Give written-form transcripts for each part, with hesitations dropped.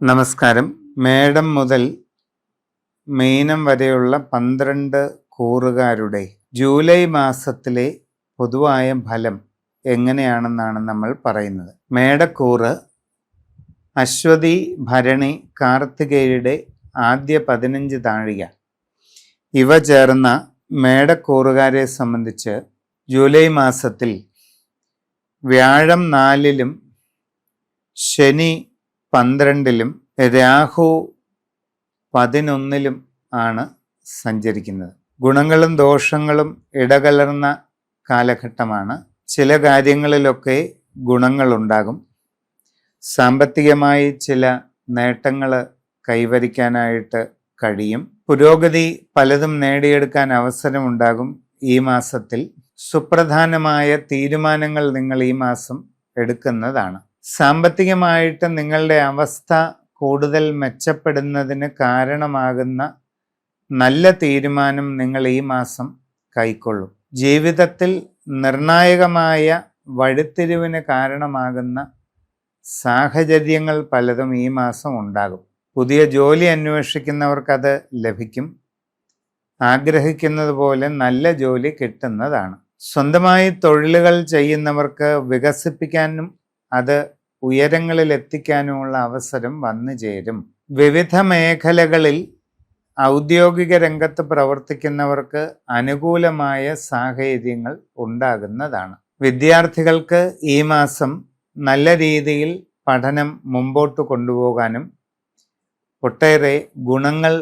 നമസ്കാരം. മേടം മുതൽ മീനം വരെയുള്ള 12 കൂറുകാരുടെ ജൂലൈ മാസത്തിലെ പൊതുവായ ഫലം എങ്ങനെയാണെന്നാണ് നമ്മൾ പറയുന്നത്. മേടക്കൂറ് അശ്വതി, ഭരണി, കാർത്തികയുടെ ആദ്യ 15 നാഴിക ഇവ ചേർന്ന മേടക്കൂറുകാരെ സംബന്ധിച്ച് ജൂലൈ മാസത്തിൽ വ്യാഴം 4-ലും ശനി 12-ലും രാഹു 11-ലും ആണ് സഞ്ചരിക്കുന്നത്. ഗുണങ്ങളും ദോഷങ്ങളും ഇടകലർന്ന കാലഘട്ടമാണ്. ചില കാര്യങ്ങളിലൊക്കെ ഗുണങ്ങളുണ്ടാകും. സാമ്പത്തികമായി ചില നേട്ടങ്ങൾ കൈവരിക്കാനായിട്ട് കഴിയും. പുരോഗതി പലതും നേടിയെടുക്കാൻ അവസരമുണ്ടാകും. ഈ മാസത്തിൽ സുപ്രധാനമായ തീരുമാനങ്ങൾ നിങ്ങൾ ഈ മാസം എടുക്കുന്നതാണ്. സാമ്പത്തികമായിട്ട് നിങ്ങളുടെ അവസ്ഥ കൂടുതൽ മെച്ചപ്പെടുന്നതിന് കാരണമാകുന്ന നല്ല തീരുമാനം നിങ്ങൾ ഈ മാസം കൈക്കൊള്ളും. ജീവിതത്തിൽ നിർണായകമായ വഴിത്തിരിവിന് കാരണമാകുന്ന സാഹചര്യങ്ങൾ പലതും ഈ മാസം ഉണ്ടാകും. പുതിയ ജോലി അന്വേഷിക്കുന്നവർക്കത് ലഭിക്കും. ആഗ്രഹിക്കുന്നത് പോലെ നല്ല ജോലി കിട്ടുന്നതാണ്. സ്വന്തമായി തൊഴിലുകൾ ചെയ്യുന്നവർക്ക് വികസിപ്പിക്കാനും അത് ഉയരങ്ങളിൽ എത്തിക്കാനുമുള്ള അവസരം വന്നു ചേരും. വിവിധ മേഖലകളിൽ ഔദ്യോഗിക രംഗത്ത് പ്രവർത്തിക്കുന്നവർക്ക് അനുകൂലമായ സാഹചര്യങ്ങൾ ഉണ്ടാകുന്നതാണ്. വിദ്യാർത്ഥികൾക്ക് ഈ മാസം നല്ല രീതിയിൽ പഠനം മുമ്പോട്ട് കൊണ്ടുപോകാനും ഒട്ടേറെ ഗുണങ്ങൾ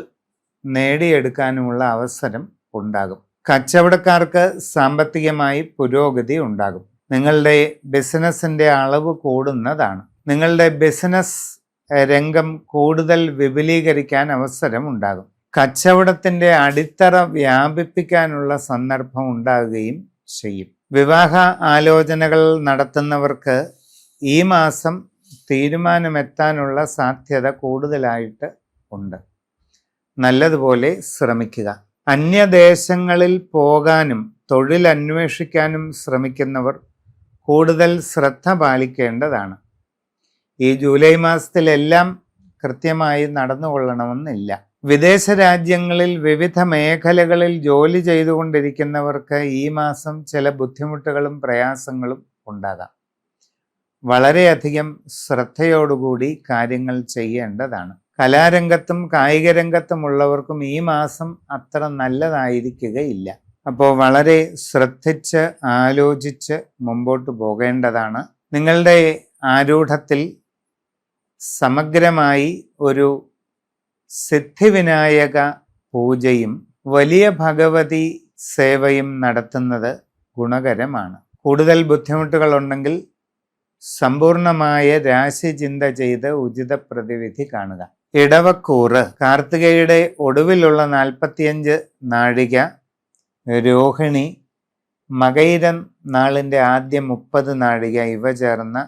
നേടിയെടുക്കാനുമുള്ള അവസരം ഉണ്ടാകും. കച്ചവടക്കാർക്ക് സാമ്പത്തികമായി പുരോഗതി ഉണ്ടാകും. നിങ്ങളുടെ ബിസിനസ്സിൻ്റെ അളവ് കൂടുന്നതാണ്. നിങ്ങളുടെ ബിസിനസ് രംഗം കൂടുതൽ വിപുലീകരിക്കാൻ അവസരം ഉണ്ടാകും. കച്ചവടത്തിൻ്റെ അടിത്തറ വ്യാപിപ്പിക്കാനുള്ള സന്ദർഭം ഉണ്ടാകുകയും ചെയ്യും. വിവാഹ ആലോചനകൾ നടത്തുന്നവർക്ക് ഈ മാസം തീരുമാനമെത്താനുള്ള സാധ്യത കൂടുതലായിട്ട് ഉണ്ട്. നല്ലതുപോലെ ശ്രമിക്കുക. അന്യദേശങ്ങളിൽ പോകാനും തൊഴിൽ അന്വേഷിക്കാനും ശ്രമിക്കുന്നവർ കൂടുതൽ ശ്രദ്ധ പാലിക്കേണ്ടതാണ്. ഈ ജൂലൈ മാസത്തിലെല്ലാം കൃത്യമായി നടന്നുകൊള്ളണമെന്നില്ല. വിദേശ രാജ്യങ്ങളിൽ വിവിധ മേഖലകളിൽ ജോലി ചെയ്തുകൊണ്ടിരിക്കുന്നവർക്ക് ഈ മാസം ചില ബുദ്ധിമുട്ടുകളും പ്രയാസങ്ങളും ഉണ്ടാകാം. വളരെയധികം ശ്രദ്ധയോടുകൂടി കാര്യങ്ങൾ ചെയ്യേണ്ടതാണ്. കലാരംഗത്തും കായിക രംഗത്തുമുള്ളവർക്കും ഈ മാസം അത്ര നല്ലതായിരിക്കുകയില്ല. അപ്പോൾ വളരെ ശ്രദ്ധിച്ച് ആലോചിച്ച് മുമ്പോട്ട് പോകേണ്ടതാണ്. നിങ്ങളുടെ ആരൂഢത്തിൽ സമഗ്രമായി ഒരു സിദ്ധിവിനായക പൂജയും വലിയ ഭഗവതി സേവയും നടത്തുന്നത് ഗുണകരമാണ്. കൂടുതൽ ബുദ്ധിമുട്ടുകളുണ്ടെങ്കിൽ സമ്പൂർണമായ രാശിചിന്ത ചെയ്ത് ഉചിത പ്രതിവിധി കാണുക. ഇടവക്കൂറ് കാർത്തികയുടെ ഒടുവിലുള്ള 45 നാഴിക, രോഹിണി, മകയിരം നാളിൻ്റെ ആദ്യ 30 നാഴിക ഇവ ചേർന്ന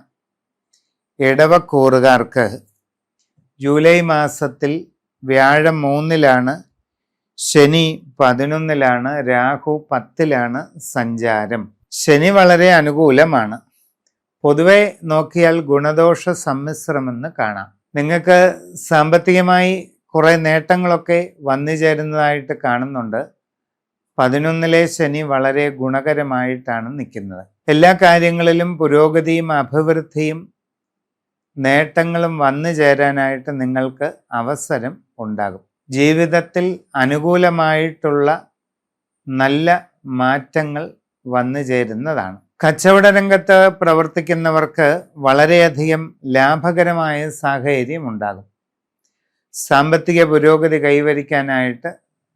ഇടവക്കൂറുകാർക്ക് ജൂലൈ മാസത്തിൽ വ്യാഴം 3-ലാണ്, ശനി 11-ലാണ്, രാഹു 10-ലാണ് സഞ്ചാരം. ശനി വളരെ അനുകൂലമാണ്. പൊതുവെ നോക്കിയാൽ ഗുണദോഷ സമ്മിശ്രമെന്ന് കാണാം. നിങ്ങൾക്ക് സാമ്പത്തികമായി കുറേ നേട്ടങ്ങളൊക്കെ വന്നു ചേരുന്നതായിട്ട് കാണുന്നുണ്ട്. 11-ലെ ശനി വളരെ ഗുണകരമായിട്ടാണ് നിൽക്കുന്നത്. എല്ലാ കാര്യങ്ങളിലും പുരോഗതിയും അഭിവൃദ്ധിയും നേട്ടങ്ങളും വന്നു ചേരാനായിട്ട് നിങ്ങൾക്ക് അവസരം ഉണ്ടാകും. ജീവിതത്തിൽ അനുകൂലമായിട്ടുള്ള നല്ല മാറ്റങ്ങൾ വന്നു ചേരുന്നതാണ്. കച്ചവട രംഗത്ത് പ്രവർത്തിക്കുന്നവർക്ക് വളരെയധികം ലാഭകരമായ സാഹചര്യം ഉണ്ടാകും. സാമ്പത്തിക പുരോഗതി കൈവരിക്കാനായിട്ട്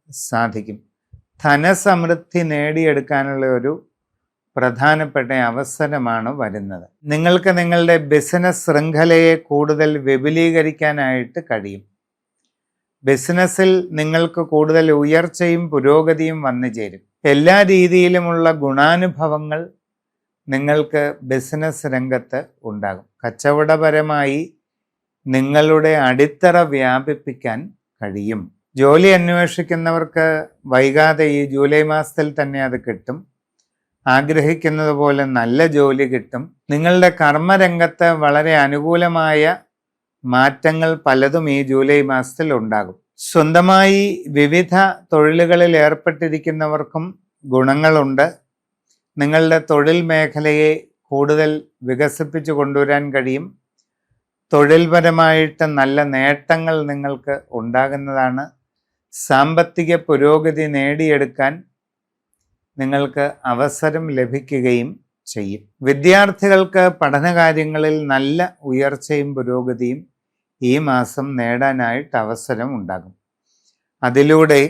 സാധിക്കും. ധനസമൃദ്ധി നേടിയെടുക്കാനുള്ള ഒരു പ്രധാനപ്പെട്ട അവസരമാണ് വരുന്നത്. നിങ്ങൾക്ക് നിങ്ങളുടെ ബിസിനസ് ശൃംഖലയെ കൂടുതൽ വിപുലീകരിക്കാനായിട്ട് കഴിയും. ബിസിനസ്സിൽ നിങ്ങൾക്ക് കൂടുതൽ ഉയർച്ചയും പുരോഗതിയും വന്നു ചേരും. എല്ലാ രീതിയിലുമുള്ള ഗുണാനുഭവങ്ങൾ നിങ്ങൾക്ക് ബിസിനസ് രംഗത്ത് ഉണ്ടാകും. കച്ചവടപരമായി നിങ്ങളുടെ അടിത്തറ വ്യാപിപ്പിക്കാൻ കഴിയും. ജോലി അന്വേഷിക്കുന്നവർക്ക് വൈകാതെ ഈ ജൂലൈ മാസത്തിൽ തന്നെ അത് കിട്ടും. ആഗ്രഹിക്കുന്നത് പോലെ നല്ല ജോലി കിട്ടും. നിങ്ങളുടെ കർമ്മരംഗത്ത് വളരെ അനുകൂലമായ മാറ്റങ്ങൾ പലതും ഈ ജൂലൈ മാസത്തിൽ ഉണ്ടാകും. സ്വന്തമായി വിവിധ തൊഴിലുകളിൽ ഏർപ്പെട്ടിരിക്കുന്നവർക്കും ഗുണങ്ങളുണ്ട്. നിങ്ങളുടെ തൊഴിൽ മേഖലയെ കൂടുതൽ വികസിപ്പിച്ചു കൊണ്ടുവരാൻ കഴിയും. തൊഴിൽപരമായിട്ട് നല്ല നേട്ടങ്ങൾ നിങ്ങൾക്ക് ഉണ്ടാകുന്നതാണ്. സാമ്പത്തിക പുരോഗതി നേടിയെടുക്കാൻ നിങ്ങൾക്ക് അവസരം ലഭിക്കുകയും ചെയ്യും. വിദ്യാർത്ഥികൾക്ക് പഠനകാര്യങ്ങളിൽ നല്ല ഉയർച്ചയും പുരോഗതിയും ഈ മാസം നേടാനായിട്ട് അവസരം ഉണ്ടാകും. അതിലൂടെ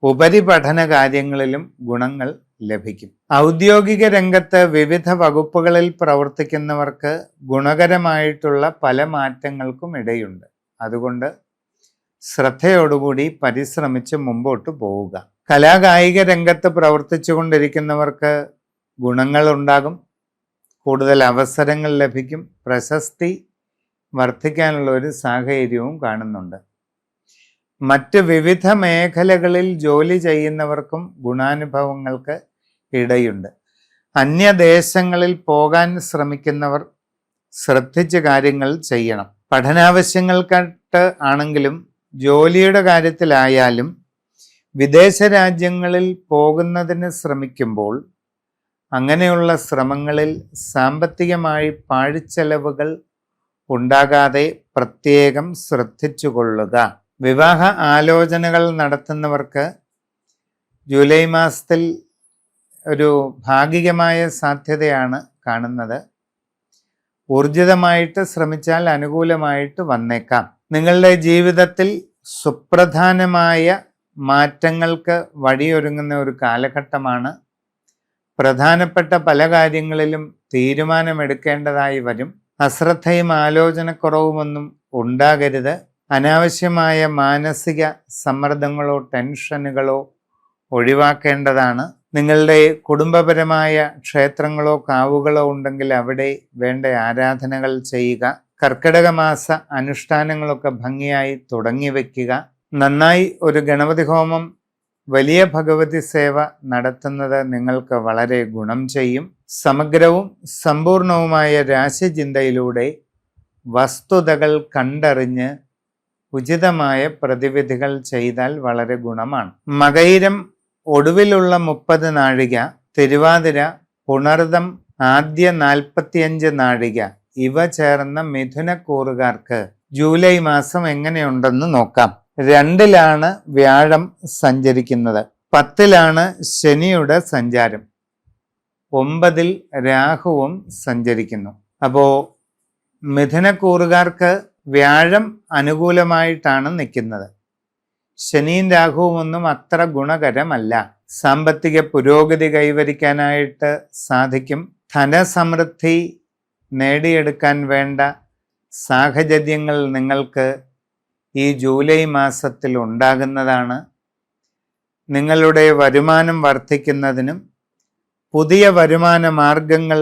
ഉപരിപഠന കാര്യങ്ങളിലും ഗുണങ്ങൾ ലഭിക്കും. ഔദ്യോഗിക രംഗത്ത് വിവിധ വകുപ്പുകളിൽ പ്രവർത്തിക്കുന്നവർക്ക് ഗുണകരമായിട്ടുള്ള പല മാറ്റങ്ങൾക്കും ഇടയുണ്ട്. അതുകൊണ്ട് ശ്രദ്ധയോടുകൂടി പരിശ്രമിച്ച് മുമ്പോട്ട് പോവുക. കലാകായിക രംഗത്ത് പ്രവർത്തിച്ചു കൊണ്ടിരിക്കുന്നവർക്ക് ഗുണങ്ങളുണ്ടാകും. കൂടുതൽ അവസരങ്ങൾ ലഭിക്കും. പ്രശസ്തി വർദ്ധിക്കാനുള്ള ഒരു സാഹചര്യവും കാണുന്നുണ്ട്. മറ്റ് വിവിധ മേഖലകളിൽ ജോലി ചെയ്യുന്നവർക്കും ഗുണാനുഭവങ്ങൾക്ക് ഇടയുണ്ട്. അന്യദേശങ്ങളിൽ പോകാൻ ശ്രമിക്കുന്നവർ ശ്രദ്ധിച്ച് കാര്യങ്ങൾ ചെയ്യണം. പഠനാവശ്യങ്ങൾക്കായിട്ട് ആണെങ്കിലും ജോലിയുടെ കാര്യത്തിലായാലും വിദേശ രാജ്യങ്ങളിൽ പോകുന്നതിന് ശ്രമിക്കുമ്പോൾ അങ്ങനെയുള്ള ശ്രമങ്ങളിൽ സാമ്പത്തികമായി പാഴ്ചെലവുകൾ ഉണ്ടാകാതെ പ്രത്യേകം ശ്രദ്ധിച്ചുകൊള്ളുക. വിവാഹ ആലോചനകൾ നടത്തുന്നവർക്ക് ജൂലൈ മാസത്തിൽ ഒരു ഭാഗികമായ സാധ്യതയാണ് കാണുന്നത്. ഊർജിതമായിട്ട് ശ്രമിച്ചാൽ അനുകൂലമായിട്ട് വന്നേക്കാം. നിങ്ങളുടെ ജീവിതത്തിൽ സുപ്രധാനമായ മാറ്റങ്ങൾക്ക് വഴിയൊരുങ്ങുന്ന ഒരു കാലഘട്ടമാണ്. പ്രധാനപ്പെട്ട പല കാര്യങ്ങളിലും തീരുമാനമെടുക്കേണ്ടതായി വരും. അശ്രദ്ധയും ആലോചനക്കുറവുമൊന്നും ഉണ്ടാകരുത്. അനാവശ്യമായ മാനസിക സമ്മർദ്ദങ്ങളോ ടെൻഷനുകളോ ഒഴിവാക്കേണ്ടതാണ്. നിങ്ങളുടെ കുടുംബപരമായ ക്ഷേത്രങ്ങളോ കാവുകളോ ഉണ്ടെങ്കിൽ അവിടെ വേണ്ട ആരാധനകൾ ചെയ്യുക. കർക്കിടക മാസ അനുഷ്ഠാനങ്ങളൊക്കെ ഭംഗിയായി തുടങ്ങി വയ്ക്കുക. നന്നായി ഒരു ഗണപതി ഹോമം, വലിയ ഭഗവതി സേവ നടത്തുന്നത് നിങ്ങൾക്ക് വളരെ ഗുണം ചെയ്യും. സമഗ്രവും സമ്പൂർണവുമായ രാശിചിന്തയിലൂടെ വസ്തുതകൾ കണ്ടറിഞ്ഞ് ഉചിതമായ പ്രതിവിധികൾ ചെയ്താൽ വളരെ ഗുണമാണ്. മകയിരം ഒടുവിലുള്ള 30 നാഴിക, തിരുവാതിര, പുണർദം ആദ്യ 45 നാഴിക ഇവ ചേർന്ന മിഥുനക്കൂറുകാർക്ക് ജൂലൈ മാസം എങ്ങനെയുണ്ടെന്ന് നോക്കാം. 2-ലാണ് വ്യാഴം സഞ്ചരിക്കുന്നത്. 10-ലാണ് ശനിയുടെ സഞ്ചാരം. 9-ൽ രാഹുവും സഞ്ചരിക്കുന്നു. അപ്പോൾ മിഥുനക്കൂറുകാർക്ക് വ്യാഴം അനുകൂലമായിട്ടാണ് നിൽക്കുന്നത്. ശനിയും രാഹുവും ഒന്നും അത്ര ഗുണകരമല്ല. സാമ്പത്തിക പുരോഗതി കൈവരിക്കാനായിട്ട് സാധിക്കും. ധനസമൃദ്ധി നേടിയെടുക്കാൻ വേണ്ട സാഹചര്യങ്ങൾ നിങ്ങൾക്ക് ഈ ജൂലൈ മാസത്തിൽ ഉണ്ടാകുന്നതാണ്. നിങ്ങളുടെ വരുമാനം വർദ്ധിക്കുന്നതിനും പുതിയ വരുമാന മാർഗങ്ങൾ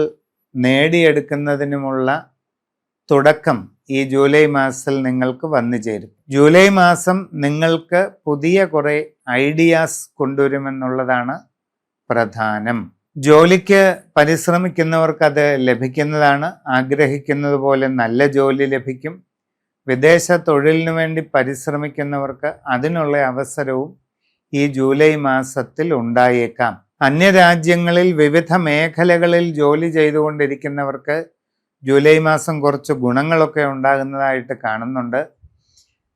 നേടിയെടുക്കുന്നതിനുമുള്ള തുടക്കം ഈ ജൂലൈ മാസത്തിൽ നിങ്ങൾക്ക് വന്നു ചേരും. ജൂലൈ മാസം നിങ്ങൾക്ക് പുതിയ കുറേ ഐഡിയാസ് കൊണ്ടുവരുമെന്നുള്ളതാണ് പ്രധാനം. ജോലിക്ക് പരിശ്രമിക്കുന്നവർക്ക് അത് ലഭിക്കുന്നതാണ്. ആഗ്രഹിക്കുന്നത് പോലെ നല്ല ജോലി ലഭിക്കും. വിദേശ തൊഴിലിനു വേണ്ടി പരിശ്രമിക്കുന്നവർക്ക് അതിനുള്ള അവസരവും ഈ ജൂലൈ മാസത്തിൽ ഉണ്ടായേക്കാം. അന്യരാജ്യങ്ങളിൽ വിവിധ മേഖലകളിൽ ജോലി ചെയ്തുകൊണ്ടിരിക്കുന്നവർക്ക് ജൂലൈ മാസം കുറച്ച് ഗുണങ്ങളൊക്കെ ഉണ്ടാകുന്നതായിട്ട് കാണുന്നുണ്ട്.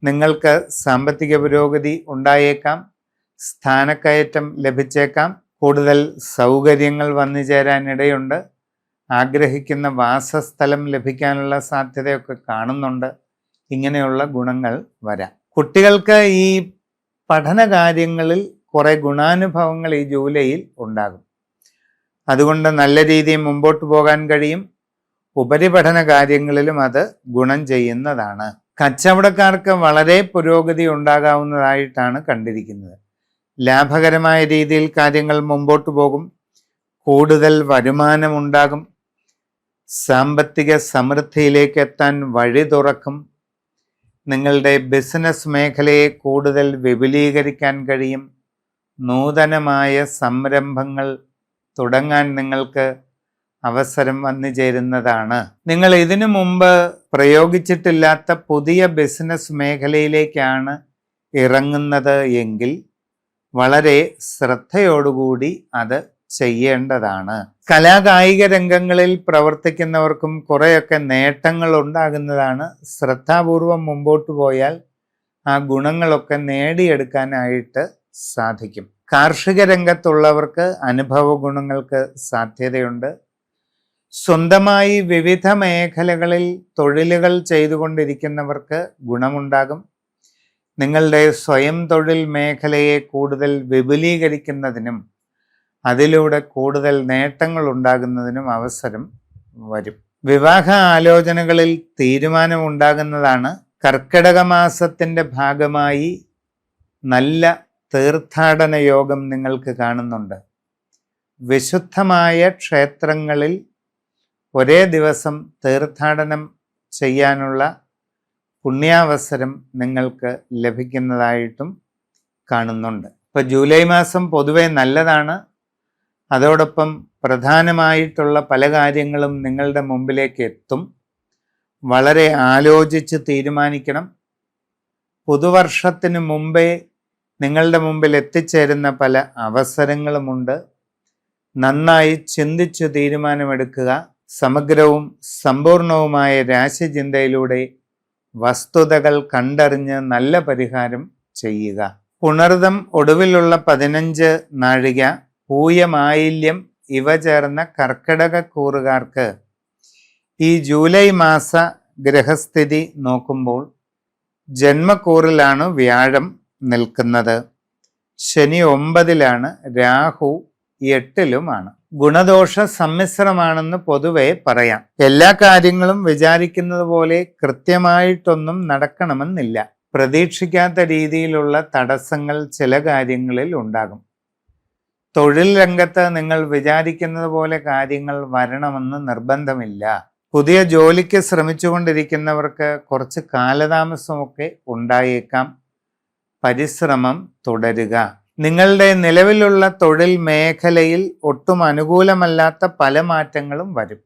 നിങ്ങൾക്ക് സാമ്പത്തിക പുരോഗതി ഉണ്ടായേക്കാം. സ്ഥാനക്കയറ്റം ലഭിച്ചേക്കാം. കൂടുതൽ സൗകര്യങ്ങൾ വന്നു ചേരാനിടയുണ്ട്. ആഗ്രഹിക്കുന്ന വാസസ്ഥലം ലഭിക്കാനുള്ള സാധ്യതയൊക്കെ കാണുന്നുണ്ട്. ഇങ്ങനെയുള്ള ഗുണങ്ങൾ വരാം. കുട്ടികൾക്ക് ഈ പഠനകാര്യങ്ങളിൽ കുറേ ഗുണാനുഭവങ്ങൾ ഈ ജൂലൈയിൽ ഉണ്ടാകും. അതുകൊണ്ട് നല്ല രീതിയിൽ മുമ്പോട്ട് പോകാൻ കഴിയും. ഉപരിപഠന കാര്യങ്ങളിലും അത് ഗുണം ചെയ്യുന്നതാണ്. കച്ചവടക്കാർക്ക് വളരെ പുരോഗതി ഉണ്ടാകാവുന്നതായിട്ടാണ് കണ്ടിരിക്കുന്നത്. ലാഭകരമായ രീതിയിൽ കാര്യങ്ങൾ മുമ്പോട്ട് പോകും. കൂടുതൽ വരുമാനമുണ്ടാകും. സാമ്പത്തിക സമൃദ്ധിയിലേക്ക് എത്താൻ വഴി തുറക്കും. നിങ്ങളുടെ ബിസിനസ് മേഖലയെ കൂടുതൽ വിപുലീകരിക്കാൻ കഴിയും. നൂതനമായ സംരംഭങ്ങൾ തുടങ്ങാൻ നിങ്ങൾക്ക് അവസരം വന്നു ചേരുന്നതാണ്. നിങ്ങൾ ഇതിനു മുമ്പ് പ്രയോഗിച്ചിട്ടില്ലാത്ത പുതിയ ബിസിനസ് മേഖലയിലേക്കാണ് ഇറങ്ങുന്നത് എങ്കിൽ വളരെ ശ്രദ്ധയോടുകൂടി അത് ചെയ്യേണ്ടതാണ്. കലാകായിക രംഗങ്ങളിൽ പ്രവർത്തിക്കുന്നവർക്കും കുറേയൊക്കെ നേട്ടങ്ങൾ ഉണ്ടാകുന്നതാണ്. ശ്രദ്ധാപൂർവം മുമ്പോട്ട് പോയാൽ ആ ഗുണങ്ങളൊക്കെ നേടിയെടുക്കാനായിട്ട് സാധിക്കും. കാർഷിക രംഗത്തുള്ളവർക്ക് അനുഭവ ഗുണങ്ങൾക്ക് സാധ്യതയുണ്ട്. സ്വന്തമായി വിവിധ മേഖലകളിൽ തൊഴിലുകൾ ചെയ്തുകൊണ്ടിരിക്കുന്നവർക്ക് ഗുണമുണ്ടാകും. നിങ്ങളുടെ സ്വയം തൊഴിൽ മേഖലയെ കൂടുതൽ വിപുലീകരിക്കുന്നതിനും അതിലൂടെ കൂടുതൽ നേട്ടങ്ങൾ ഉണ്ടാകുന്നതിനും അവസരം വരും. വിവാഹ ആലോചനകളിൽ തീരുമാനമുണ്ടാകുന്നതാണ്. കർക്കിടക മാസത്തിൻ്റെ ഭാഗമായി നല്ല തീർത്ഥാടന യോഗം നിങ്ങൾക്ക് കാണുന്നുണ്ട്. വിശുദ്ധമായ ക്ഷേത്രങ്ങളിൽ ഒരേ ദിവസം തീർത്ഥാടനം ചെയ്യാനുള്ള പുണ്യാവസരം നിങ്ങൾക്ക് ലഭിക്കുന്നതായിട്ടും കാണുന്നുണ്ട്. ഇപ്പോൾ ജൂലൈ മാസം പൊതുവെ നല്ലതാണ്. അതോടൊപ്പം പ്രധാനമായിട്ടുള്ള പല കാര്യങ്ങളും നിങ്ങളുടെ മുമ്പിലേക്ക് എത്തും. വളരെ ആലോചിച്ച് തീരുമാനിക്കണം. പുതുവർഷത്തിന് മുമ്പേ നിങ്ങളുടെ മുമ്പിൽ എത്തിച്ചേരുന്ന പല അവസരങ്ങളുമുണ്ട്. നന്നായി ചിന്തിച്ചു തീരുമാനമെടുക്കുക. സമഗ്രവും സമ്പൂർണവുമായ രാശിചിന്തയിലൂടെ വസ്തുതകൾ കണ്ടറിഞ്ഞ് നല്ല പരിഹാരം ചെയ്യുക. പുണർദം ഒടുവിലുള്ള 15 നാഴിക, പൂയം, ആയില്യം ഇവ ചേർന്ന കർക്കിടക കൂറുകാർക്ക് ഈ ജൂലൈ മാസ ഗ്രഹസ്ഥിതി നോക്കുമ്പോൾ ജന്മക്കൂറിലാണ് വ്യാഴം നിൽക്കുന്നത്. ശനി 9-ലാണ്, രാഹു 8-ലുമാണ്. ഗുണദോഷ സമ്മിശ്രമാണെന്ന് പൊതുവെ പറയാം. എല്ലാ കാര്യങ്ങളും വിചാരിക്കുന്നത് പോലെ കൃത്യമായിട്ടൊന്നും നടക്കണമെന്നില്ല. പ്രതീക്ഷിക്കാത്ത രീതിയിലുള്ള തടസ്സങ്ങൾ ചില കാര്യങ്ങളിൽ ഉണ്ടാകും. തൊഴിൽ രംഗത്ത് നിങ്ങൾ വിചാരിക്കുന്നത് പോലെ കാര്യങ്ങൾ വരണമെന്ന് നിർബന്ധമില്ല. പുതിയ ജോലിക്ക് ശ്രമിച്ചുകൊണ്ടിരിക്കുന്നവർക്ക് കുറച്ച് കാലതാമസമൊക്കെ ഉണ്ടായേക്കാം. പരിശ്രമം തുടരുക. നിങ്ങളുടെ നിലവിലുള്ള തൊഴിൽ മേഖലയിൽ ഒട്ടും അനുകൂലമല്ലാത്ത പല മാറ്റങ്ങളും വരും.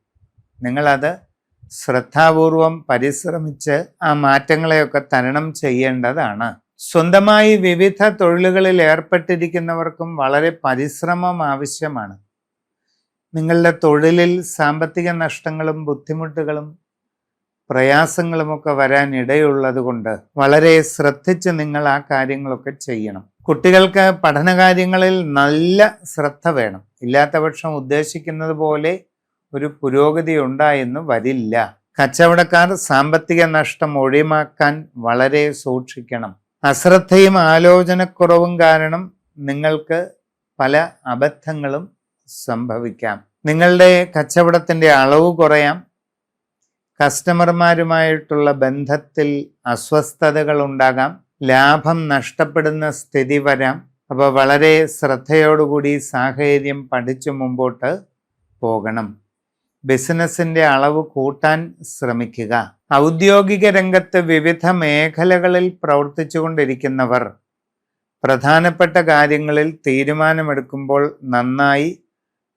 നിങ്ങളത് ശ്രദ്ധാപൂർവം പരിശ്രമിച്ച് ആ മാറ്റങ്ങളെയൊക്കെ തരണം ചെയ്യേണ്ടതാണ്. സ്വന്തമായി വിവിധ തൊഴിലുകളിൽ ഏർപ്പെട്ടിരിക്കുന്നവർക്കും വളരെ പരിശ്രമം ആവശ്യമാണ്. നിങ്ങളുടെ തൊഴിലിൽ സാമ്പത്തിക നഷ്ടങ്ങളും ബുദ്ധിമുട്ടുകളും പ്രയാസങ്ങളുമൊക്കെ വരാൻ ഇടയുള്ളത് കൊണ്ട് വളരെ ശ്രദ്ധിച്ച് നിങ്ങൾ ആ കാര്യങ്ങളൊക്കെ ചെയ്യണം. കുട്ടികൾക്ക് പഠനകാര്യങ്ങളിൽ നല്ല ശ്രദ്ധ വേണം. ഇല്ലാത്ത പക്ഷം ഉദ്ദേശിക്കുന്നത് പോലെ ഒരു പുരോഗതി ഉണ്ടായെന്ന് വരില്ല. കച്ചവടക്കാർ സാമ്പത്തിക നഷ്ടം ഒഴിവാക്കാൻ വളരെ സൂക്ഷിക്കണം. അശ്രദ്ധയും ആലോചനക്കുറവും കാരണം നിങ്ങൾക്ക് പല അബദ്ധങ്ങളും സംഭവിക്കാം. നിങ്ങളുടെ കച്ചവടത്തിൻ്റെ അളവ് കുറയാം. കസ്റ്റമർമാരുമായിട്ടുള്ള ബന്ധത്തിൽ അസ്വസ്ഥതകൾ ഉണ്ടാകാം. ലാഭം നഷ്ടപ്പെടുന്ന സ്ഥിതി വരാം. അപ്പോൾ വളരെ ശ്രദ്ധയോടുകൂടി സാഹചര്യം പഠിച്ചു മുമ്പോട്ട് പോകണം. ബിസിനസ്സിൻ്റെ അളവ് കൂട്ടാൻ ശ്രമിക്കുക. ഔദ്യോഗിക രംഗത്ത് വിവിധ മേഖലകളിൽ പ്രവർത്തിച്ചു കൊണ്ടിരിക്കുന്നവർ പ്രധാനപ്പെട്ട കാര്യങ്ങളിൽ തീരുമാനമെടുക്കുമ്പോൾ നന്നായി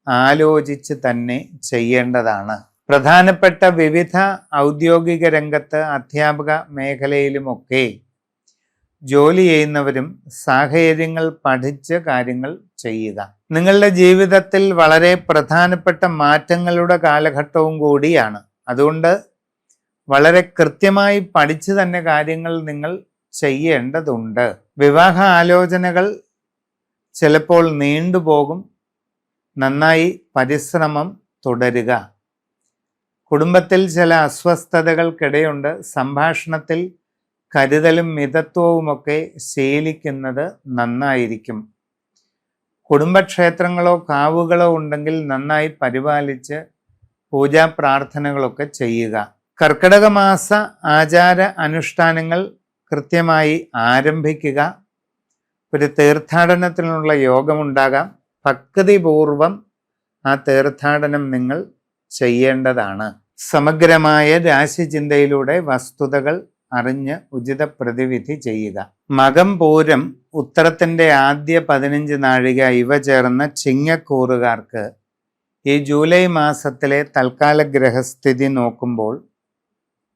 ആലോചിച്ച് തന്നെ ചെയ്യേണ്ടതാണ്. പ്രധാനപ്പെട്ട വിവിധ ഔദ്യോഗിക രംഗത്ത് അധ്യാപക മേഖലയിലുമൊക്കെ ജോലി ചെയ്യുന്നവരും സാഹചര്യങ്ങൾ പഠിച്ച് കാര്യങ്ങൾ ചെയ്യുക. നിങ്ങളുടെ ജീവിതത്തിൽ വളരെ പ്രധാനപ്പെട്ട മാറ്റങ്ങളുടെ കാലഘട്ടവും കൂടിയാണ്. അതുകൊണ്ട് വളരെ കൃത്യമായി പഠിച്ചു തന്നെ കാര്യങ്ങൾ നിങ്ങൾ ചെയ്യേണ്ടതുണ്ട്. വിവാഹ ആലോചനകൾ ചിലപ്പോൾ നീണ്ടുപോകും. നന്നായി പരിശ്രമം തുടരുക. കുടുംബത്തിൽ ചില അസ്വസ്ഥതകൾക്കിടയുണ്ട്. സംഭാഷണത്തിൽ കരുതലും മിതത്വവുമൊക്കെ ശീലിക്കുന്നത് നന്നായിരിക്കും. കുടുംബക്ഷേത്രങ്ങളോ കാവുകളോ ഉണ്ടെങ്കിൽ നന്നായി പരിപാലിച്ച് പൂജാ പ്രാർത്ഥനകളൊക്കെ ചെയ്യുക. കർക്കിടക മാസ ആചാര അനുഷ്ഠാനങ്ങൾ കൃത്യമായി ആരംഭിക്കുക. ഒരു തീർത്ഥാടനത്തിനുള്ള യോഗമുണ്ടാകാം. ഭക്തിപൂർവം ആ തീർത്ഥാടനം നിങ്ങൾ ചെയ്യേണ്ടതാണ്. സമഗ്രമായ രാശിചിന്തയിലൂടെ വസ്തുതകൾ അറിഞ്ഞ് ഉചിത പ്രതിവിധി ചെയ്യുക. മകം, പൂരം, ഉത്തരത്തിൻ്റെ ആദ്യ 15 നാഴിക ഇവ ചേർന്ന ചിങ്ങക്കൂറുകാർക്ക് ഈ ജൂലൈ മാസത്തിലെ തൽക്കാല ഗ്രഹസ്ഥിതി നോക്കുമ്പോൾ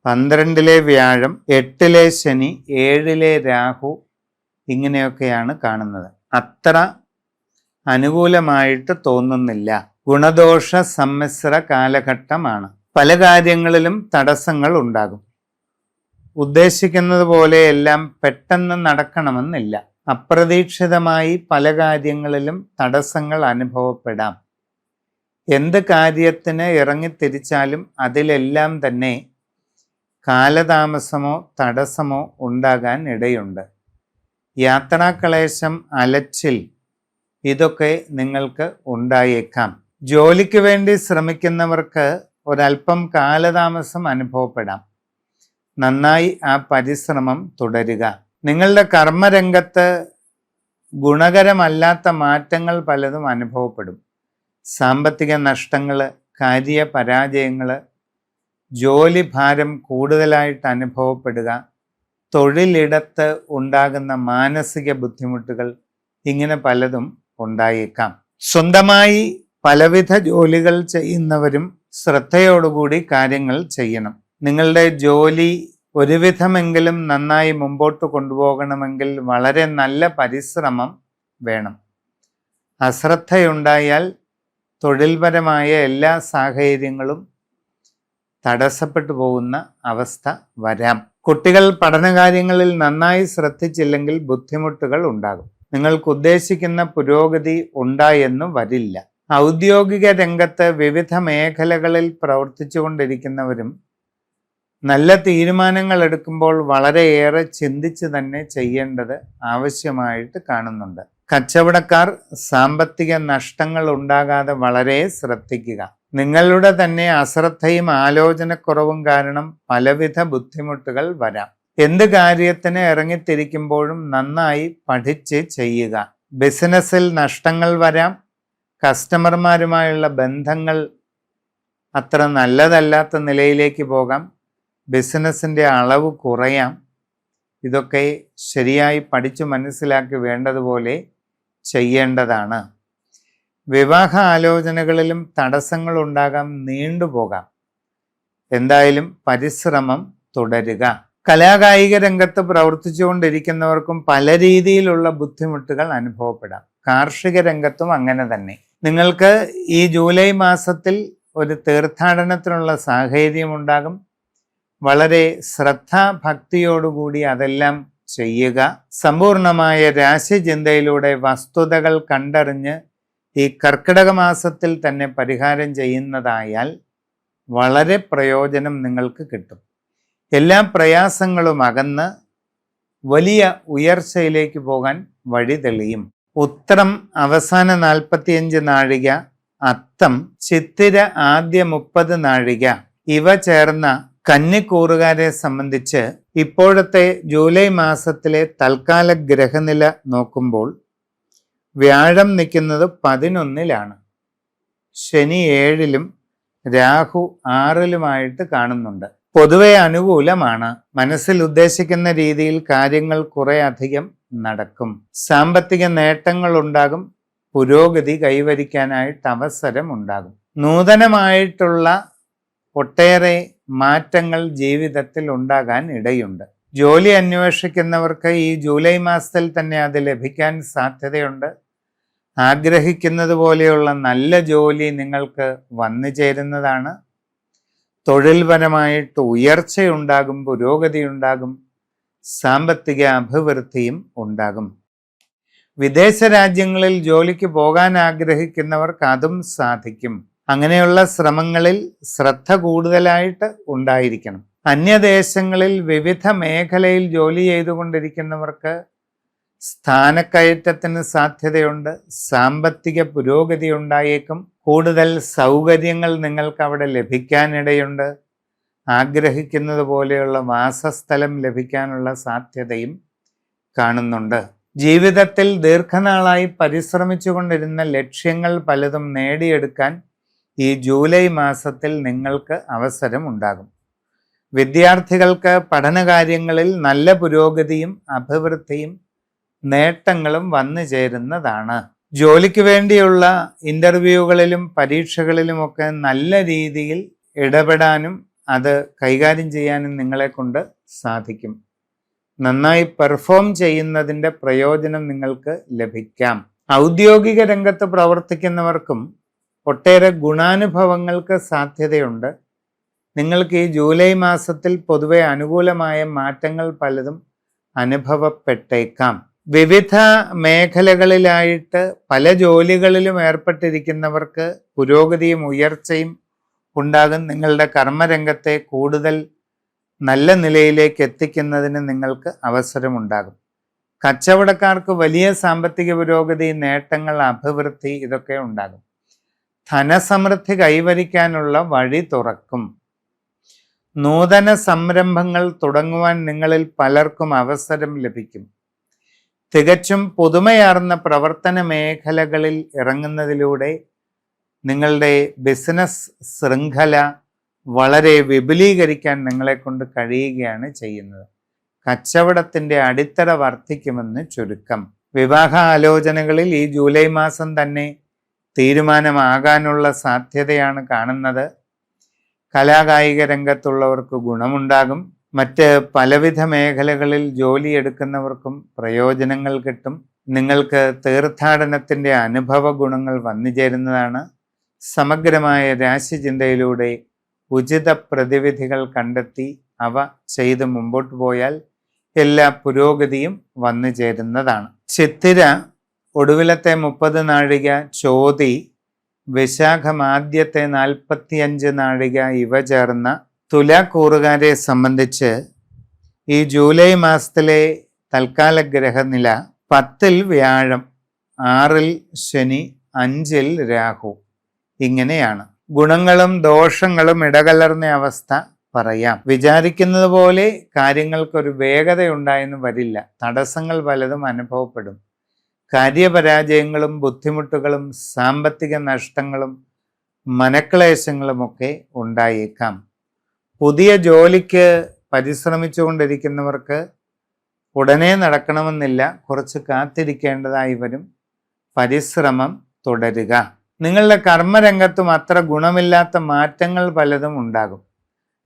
12-ലെ വ്യാഴം, 8-ലെ ശനി, 7-ലെ രാഹു, ഇങ്ങനെയൊക്കെയാണ് കാണുന്നത്. അത്ര അനുകൂലമായിട്ട് തോന്നുന്നില്ല. ഗുണദോഷ സമ്മിശ്ര കാലഘട്ടമാണ്. പല കാര്യങ്ങളിലും തടസ്സങ്ങൾ ഉണ്ടാകും. ഉദ്ദേശിക്കുന്നത് പോലെ എല്ലാം പെട്ടെന്ന് നടക്കണമെന്നില്ല. അപ്രതീക്ഷിതമായി പല കാര്യങ്ങളിലും തടസ്സങ്ങൾ അനുഭവപ്പെടാം. എന്ത് കാര്യത്തിന് ഇറങ്ങിത്തിരിച്ചാലും അതിലെല്ലാം തന്നെ കാലതാമസമോ തടസ്സമോ ഉണ്ടാകാൻ ഇടയുണ്ട്. യാത്രാക്ലേശം, അലച്ചിൽ, ഇതൊക്കെ നിങ്ങൾക്ക് ഉണ്ടായേക്കാം. ജോലിക്ക് വേണ്ടി ശ്രമിക്കുന്നവർക്ക് ഒരല്പം കാലതാമസം അനുഭവപ്പെടാം. നന്നായി ആ പരിശ്രമം തുടരുക. നിങ്ങളുടെ കർമ്മരംഗത്ത് ഗുണകരമല്ലാത്ത മാറ്റങ്ങൾ പലതും അനുഭവപ്പെടും. സാമ്പത്തിക നഷ്ടങ്ങൾ, കാര്യപരാജയങ്ങൾ, ജോലി ഭാരം കൂടുതലായിട്ട് അനുഭവപ്പെടുക, തൊഴിലിടത്ത് ഉണ്ടാകുന്ന മാനസിക ബുദ്ധിമുട്ടുകൾ, ഇങ്ങനെ പലതും ഉണ്ടായേക്കാം. സ്വന്തമായി പലവിധ ജോലികൾ ചെയ്യുന്നവരും ശ്രദ്ധയോടുകൂടി കാര്യങ്ങൾ ചെയ്യണം. നിങ്ങളുടെ ജോലി ഒരുവിധമെങ്കിലും നന്നായി മുമ്പോട്ട് കൊണ്ടുപോകണമെങ്കിൽ വളരെ നല്ല പരിശ്രമം വേണം. അശ്രദ്ധയുണ്ടായാൽ തൊഴിൽപരമായ എല്ലാ സാഹചര്യങ്ങളും തടസ്സപ്പെട്ടു പോകുന്ന അവസ്ഥ വരാം. കുട്ടികൾ പഠനകാര്യങ്ങളിൽ നന്നായി ശ്രദ്ധിച്ചില്ലെങ്കിൽ ബുദ്ധിമുട്ടുകൾ ഉണ്ടാകും. നിങ്ങൾക്ക് ഉദ്ദേശിക്കുന്ന പുരോഗതി ഉണ്ടായെന്ന് വരില്ല. ഔദ്യോഗിക രംഗത്ത് വിവിധ മേഖലകളിൽ പ്രവർത്തിച്ചുകൊണ്ടിരിക്കുന്നവരും നല്ല തീരുമാനങ്ങൾ എടുക്കുമ്പോൾ വളരെയേറെ ചിന്തിച്ച് തന്നെ ചെയ്യേണ്ടത് ആവശ്യമായിട്ട് കാണുന്നുണ്ട്. കച്ചവടക്കാർ സാമ്പത്തിക നഷ്ടങ്ങൾ ഉണ്ടാകാതെ വളരെ ശ്രദ്ധിക്കുക. നിങ്ങളുടെ തന്നെ അശ്രദ്ധയും ആലോചനക്കുറവും കാരണം പലവിധ ബുദ്ധിമുട്ടുകൾ വരാം. എന്ത് കാര്യത്തിന് ഇറങ്ങിത്തിരിക്കുമ്പോഴും നന്നായി പഠിച്ച് ചെയ്യുക. ബിസിനസ്സിൽ നഷ്ടങ്ങൾ വരാം. കസ്റ്റമർമാരുമായുള്ള ബന്ധങ്ങൾ അത്ര നല്ലതല്ലാത്ത നിലയിലേക്ക് പോകാം. ബിസിനസ്സിൻ്റെ അളവ് കുറയാം. ഇതൊക്കെ ശരിയായി പഠിച്ചു മനസ്സിലാക്കി വേണ്ടതുപോലെ ചെയ്യേണ്ടതാണ്. വിവാഹ ആലോചനകളിലും തടസ്സങ്ങൾ ഉണ്ടാകാം, നീണ്ടുപോകാം. എന്തായാലും പരിശ്രമം തുടരുക. കലാകായിക രംഗത്ത് പ്രവർത്തിച്ചുകൊണ്ടിരിക്കുന്നവർക്കും പല രീതിയിലുള്ള ബുദ്ധിമുട്ടുകൾ അനുഭവപ്പെടാം. കാർഷിക രംഗത്തും അങ്ങനെ തന്നെ. നിങ്ങൾക്ക് ഈ ജൂലൈ മാസത്തിൽ ഒരു തീർത്ഥാടനത്തിനുള്ള സാഹചര്യമുണ്ടാകും. വളരെ ശ്രദ്ധാഭക്തിയോടുകൂടി അതെല്ലാം ചെയ്യുക. സമ്പൂർണമായ രാശിചിന്തയിലൂടെ വസ്തുതകൾ കണ്ടറിഞ്ഞ് ഈ കർക്കിടക മാസത്തിൽ തന്നെ പരിഹാരം ചെയ്യുന്നതായാൽ വളരെ പ്രയോജനം നിങ്ങൾക്ക് കിട്ടും. എല്ലാ പ്രയാസങ്ങളും അകന്ന് വലിയ ഉയർച്ചയിലേക്ക് പോകാൻ വഴി തെളിയും. ഉത്രം അവസാന 45 നാഴിക, അത്തം, ചിത്തിര ആദ്യ 30 നാഴിക, ഇവ ചേർന്ന കന്നിക്കൂറുകാരെ സംബന്ധിച്ച് ഇപ്പോഴത്തെ ജൂലൈ മാസത്തിലെ തൽക്കാല ഗ്രഹനില നോക്കുമ്പോൾ വ്യാഴം നിൽക്കുന്നത് 11-ലാണ്, ശനി 7-ലും, രാഹു 6-ലുമായിട്ട് കാണുന്നുണ്ട്. പൊതുവെ അനുകൂലമാണ്. മനസ്സിൽ ഉദ്ദേശിക്കുന്ന രീതിയിൽ കാര്യങ്ങൾ കുറെ അധികം നടക്കും. സാമ്പത്തിക നേട്ടങ്ങൾ ഉണ്ടാകും. പുരോഗതി കൈവരിക്കാനായിട്ട് അവസരം ഉണ്ടാകും. നൂതനമായിട്ടുള്ള ഒട്ടേറെ മാറ്റങ്ങൾ ജീവിതത്തിൽ ഉണ്ടാകാൻ ഇടയുണ്ട്. ജോലി അന്വേഷിക്കുന്നവർക്ക് ഈ ജൂലൈ മാസത്തിൽ തന്നെ അത് ലഭിക്കാൻ സാധ്യതയുണ്ട്. ആഗ്രഹിക്കുന്നത് പോലെയുള്ള നല്ല ജോലി നിങ്ങൾക്ക് വന്നു ചേരുന്നതാണ്. തൊഴിൽപരമായിട്ട് ഉയർച്ചയുണ്ടാകും, പുരോഗതി ഉണ്ടാകും, സാമ്പത്തിക അഭിവൃദ്ധിയും ഉണ്ടാകും. വിദേശ രാജ്യങ്ങളിൽ ജോലിക്ക് പോകാൻ ആഗ്രഹിക്കുന്നവർക്ക് അതും സാധിക്കും. അങ്ങനെയുള്ള ശ്രമങ്ങളിൽ ശ്രദ്ധ കൂടുതലായിട്ട് ഉണ്ടായിരിക്കണം. അന്യദേശങ്ങളിൽ വിവിധ മേഖലയിൽ ജോലി ചെയ്തുകൊണ്ടിരിക്കുന്നവർക്ക് സ്ഥാനക്കയറ്റത്തിന് സാധ്യതയുണ്ട്. സാമ്പത്തിക പുരോഗതി ഉണ്ടായേക്കും. കൂടുതൽ സൗകര്യങ്ങൾ നിങ്ങൾക്ക് അവിടെ ലഭിക്കാനിടയുണ്ട്. ആഗ്രഹിക്കുന്നത് പോലെയുള്ള വാസസ്ഥലം ലഭിക്കാനുള്ള സാധ്യതയും കാണുന്നുണ്ട്. ജീവിതത്തിൽ ദീർഘനാളായി പരിശ്രമിച്ചു കൊണ്ടിരുന്ന ലക്ഷ്യങ്ങൾ പലതും നേടിയെടുക്കാൻ ഈ ജൂലൈ മാസത്തിൽ നിങ്ങൾക്ക് അവസരം ഉണ്ടാകും. വിദ്യാർത്ഥികൾക്ക് പഠനകാര്യങ്ങളിൽ നല്ല പുരോഗതിയും അഭിവൃദ്ധിയും നേട്ടങ്ങളും വന്നു ചേരുന്നതാണ്. ജോലിക്ക് വേണ്ടിയുള്ള ഇൻ്റർവ്യൂകളിലും പരീക്ഷകളിലുമൊക്കെ നല്ല രീതിയിൽ ഇടപെടാനും അത് കൈകാര്യം ചെയ്യാനും നിങ്ങളെ കൊണ്ട് സാധിക്കും. നന്നായി പെർഫോം ചെയ്യുന്നതിൻ്റെ പ്രയോജനം നിങ്ങൾക്ക് ലഭിക്കാം. ഔദ്യോഗിക രംഗത്ത് പ്രവർത്തിക്കുന്നവർക്കും ഒട്ടേറെ ഗുണാനുഭവങ്ങൾക്ക് സാധ്യതയുണ്ട്. നിങ്ങൾക്ക് ഈ ജൂലൈ മാസത്തിൽ പൊതുവെ അനുകൂലമായ മാറ്റങ്ങൾ പലതും അനുഭവപ്പെട്ടേക്കാം. വിവിധ മേഖലകളിലായിട്ട് പല ജോലികളിലും ഏർപ്പെട്ടിരിക്കുന്നവർക്ക് പുരോഗതിയും ഉയർച്ചയും ഉണ്ടാകും. നിങ്ങളുടെ കർമ്മരംഗത്തെ കൂടുതൽ നല്ല നിലയിലേക്ക് എത്തിക്കുന്നതിന് നിങ്ങൾക്ക് അവസരമുണ്ടാകും. കച്ചവടക്കാർക്ക് വലിയ സാമ്പത്തിക പുരോഗതി, നേട്ടങ്ങൾ, അഭിവൃദ്ധി ഇതൊക്കെ ഉണ്ടാകും. ധനസമൃദ്ധി കൈവരിക്കാനുള്ള വഴി തുറക്കും. നൂതന സംരംഭങ്ങൾ തുടങ്ങുവാൻ നിങ്ങളിൽ പലർക്കും അവസരം ലഭിക്കും. തികച്ചും പുതുമയാർന്ന പ്രവർത്തന മേഖലകളിൽ ഇറങ്ങുന്നതിലൂടെ നിങ്ങളുടെ ബിസിനസ് ശൃംഖല വളരെ വിപുലീകരിക്കാൻ നിങ്ങളെ കൊണ്ട് കഴിയുകയാണ് ചെയ്യുന്നത്. കച്ചവടത്തിൻ്റെ അടിത്തറ വർദ്ധിക്കുമെന്ന് ചുരുക്കം. വിവാഹ ആലോചനകളിൽ ഈ ജൂലൈ മാസം തന്നെ തീരുമാനമാകാനുള്ള സാധ്യതയാണ് കാണുന്നത്. കലാകായിക രംഗത്തുള്ളവർക്ക് ഗുണമുണ്ടാകും. മറ്റ് പലവിധ മേഖലകളിൽ ജോലിയെടുക്കുന്നവർക്കും പ്രയോജനങ്ങൾ കിട്ടും. നിങ്ങൾക്ക് തീർത്ഥാടനത്തിൻ്റെ അനുഭവ ഗുണങ്ങൾ വന്നു ചേരുന്നതാണ്. സമഗ്രമായ രാശിചിന്തയിലൂടെ ഉചിത പ്രതിവിധികൾ കണ്ടെത്തി അവ ചെയ്ത് മുമ്പോട്ട് പോയാൽ എല്ലാ പുരോഗതിയും വന്നു ചേരുന്നതാണ്. ചിത്തിര ഒടുവിലത്തെ 30 നാഴിക, ചോതി വിശാഖം ആദ്യത്തെ 45 നാഴിക ഇവ ചേർന്ന തുലാക്കൂറുകാരെ സംബന്ധിച്ച് ഈ ജൂലൈ മാസത്തിലെ തൽക്കാല ഗ്രഹനില 10-ൽ വ്യാഴം, 6-ൽ ശനി, 5-ൽ രാഹു. ഇങ്ങനെയാണ്. ഗുണങ്ങളും ദോഷങ്ങളും ഇടകലർന്ന അവസ്ഥ പറയാം. വിചാരിക്കുന്നത് പോലെ കാര്യങ്ങൾക്കൊരു വേഗതയുണ്ടായെന്ന് വരില്ല. തടസ്സങ്ങൾ പലതും അനുഭവപ്പെടും. കാര്യപരാജയങ്ങളും ബുദ്ധിമുട്ടുകളും സാമ്പത്തിക നഷ്ടങ്ങളും മനക്ലേശങ്ങളുമൊക്കെ ഉണ്ടായേക്കാം. പുതിയ ജോലിക്ക് പരിശ്രമിച്ചുകൊണ്ടിരിക്കുന്നവർക്ക് ഉടനെ നടക്കണമെന്നില്ല. കുറച്ച് കാത്തിരിക്കേണ്ടതായി വരും. പരിശ്രമം തുടരുക. നിങ്ങളുടെ കർമ്മരംഗത്തും അത്ര ഗുണമില്ലാത്ത മാറ്റങ്ങൾ പലതും ഉണ്ടാകും.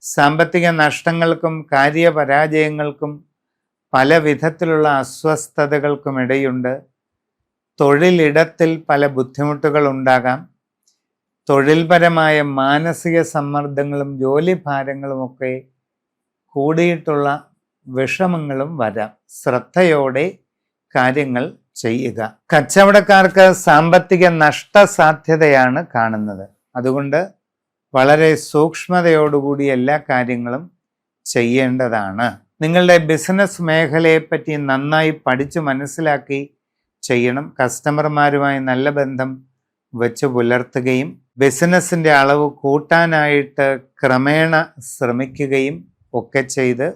സാമ്പത്തിക നഷ്ടങ്ങൾക്കും കാര്യപരാജയങ്ങൾക്കും പല വിധത്തിലുള്ള അസ്വസ്ഥതകൾക്കും ഇടയുണ്ട്. തൊഴിലിടത്തിൽ പല ബുദ്ധിമുട്ടുകൾ ഉണ്ടാകാം. തൊഴിൽപരമായ മാനസിക സമ്മർദ്ദങ്ങളും ജോലിഭാരങ്ങളുമൊക്കെ കൂടിയിട്ടുള്ള വിഷമങ്ങളും വരാം. ശ്രദ്ധയോടെ കാര്യങ്ങൾ ചെയ്യുക. കച്ചവടക്കാർക്ക് സാമ്പത്തിക നഷ്ടസാധ്യതയാണ് കാണുന്നത്. അതുകൊണ്ട് വളരെ സൂക്ഷ്മതയോടുകൂടി എല്ലാ കാര്യങ്ങളും ചെയ്യേണ്ടതാണ്. നിങ്ങളുടെ ബിസിനസ് മേഖലയെപ്പറ്റി നന്നായി പഠിച്ചു മനസ്സിലാക്കി ചെയ്യണം. കസ്റ്റമർമാരുമായി നല്ല ബന്ധം വെച്ച് പുലർത്തുകയും ബിസിനസ്സിൻ്റെ അളവ് കൂട്ടാനായിട്ട് ക്രമേണ ശ്രമിക്കുകയും ഒക്കെ ചെയ്ത്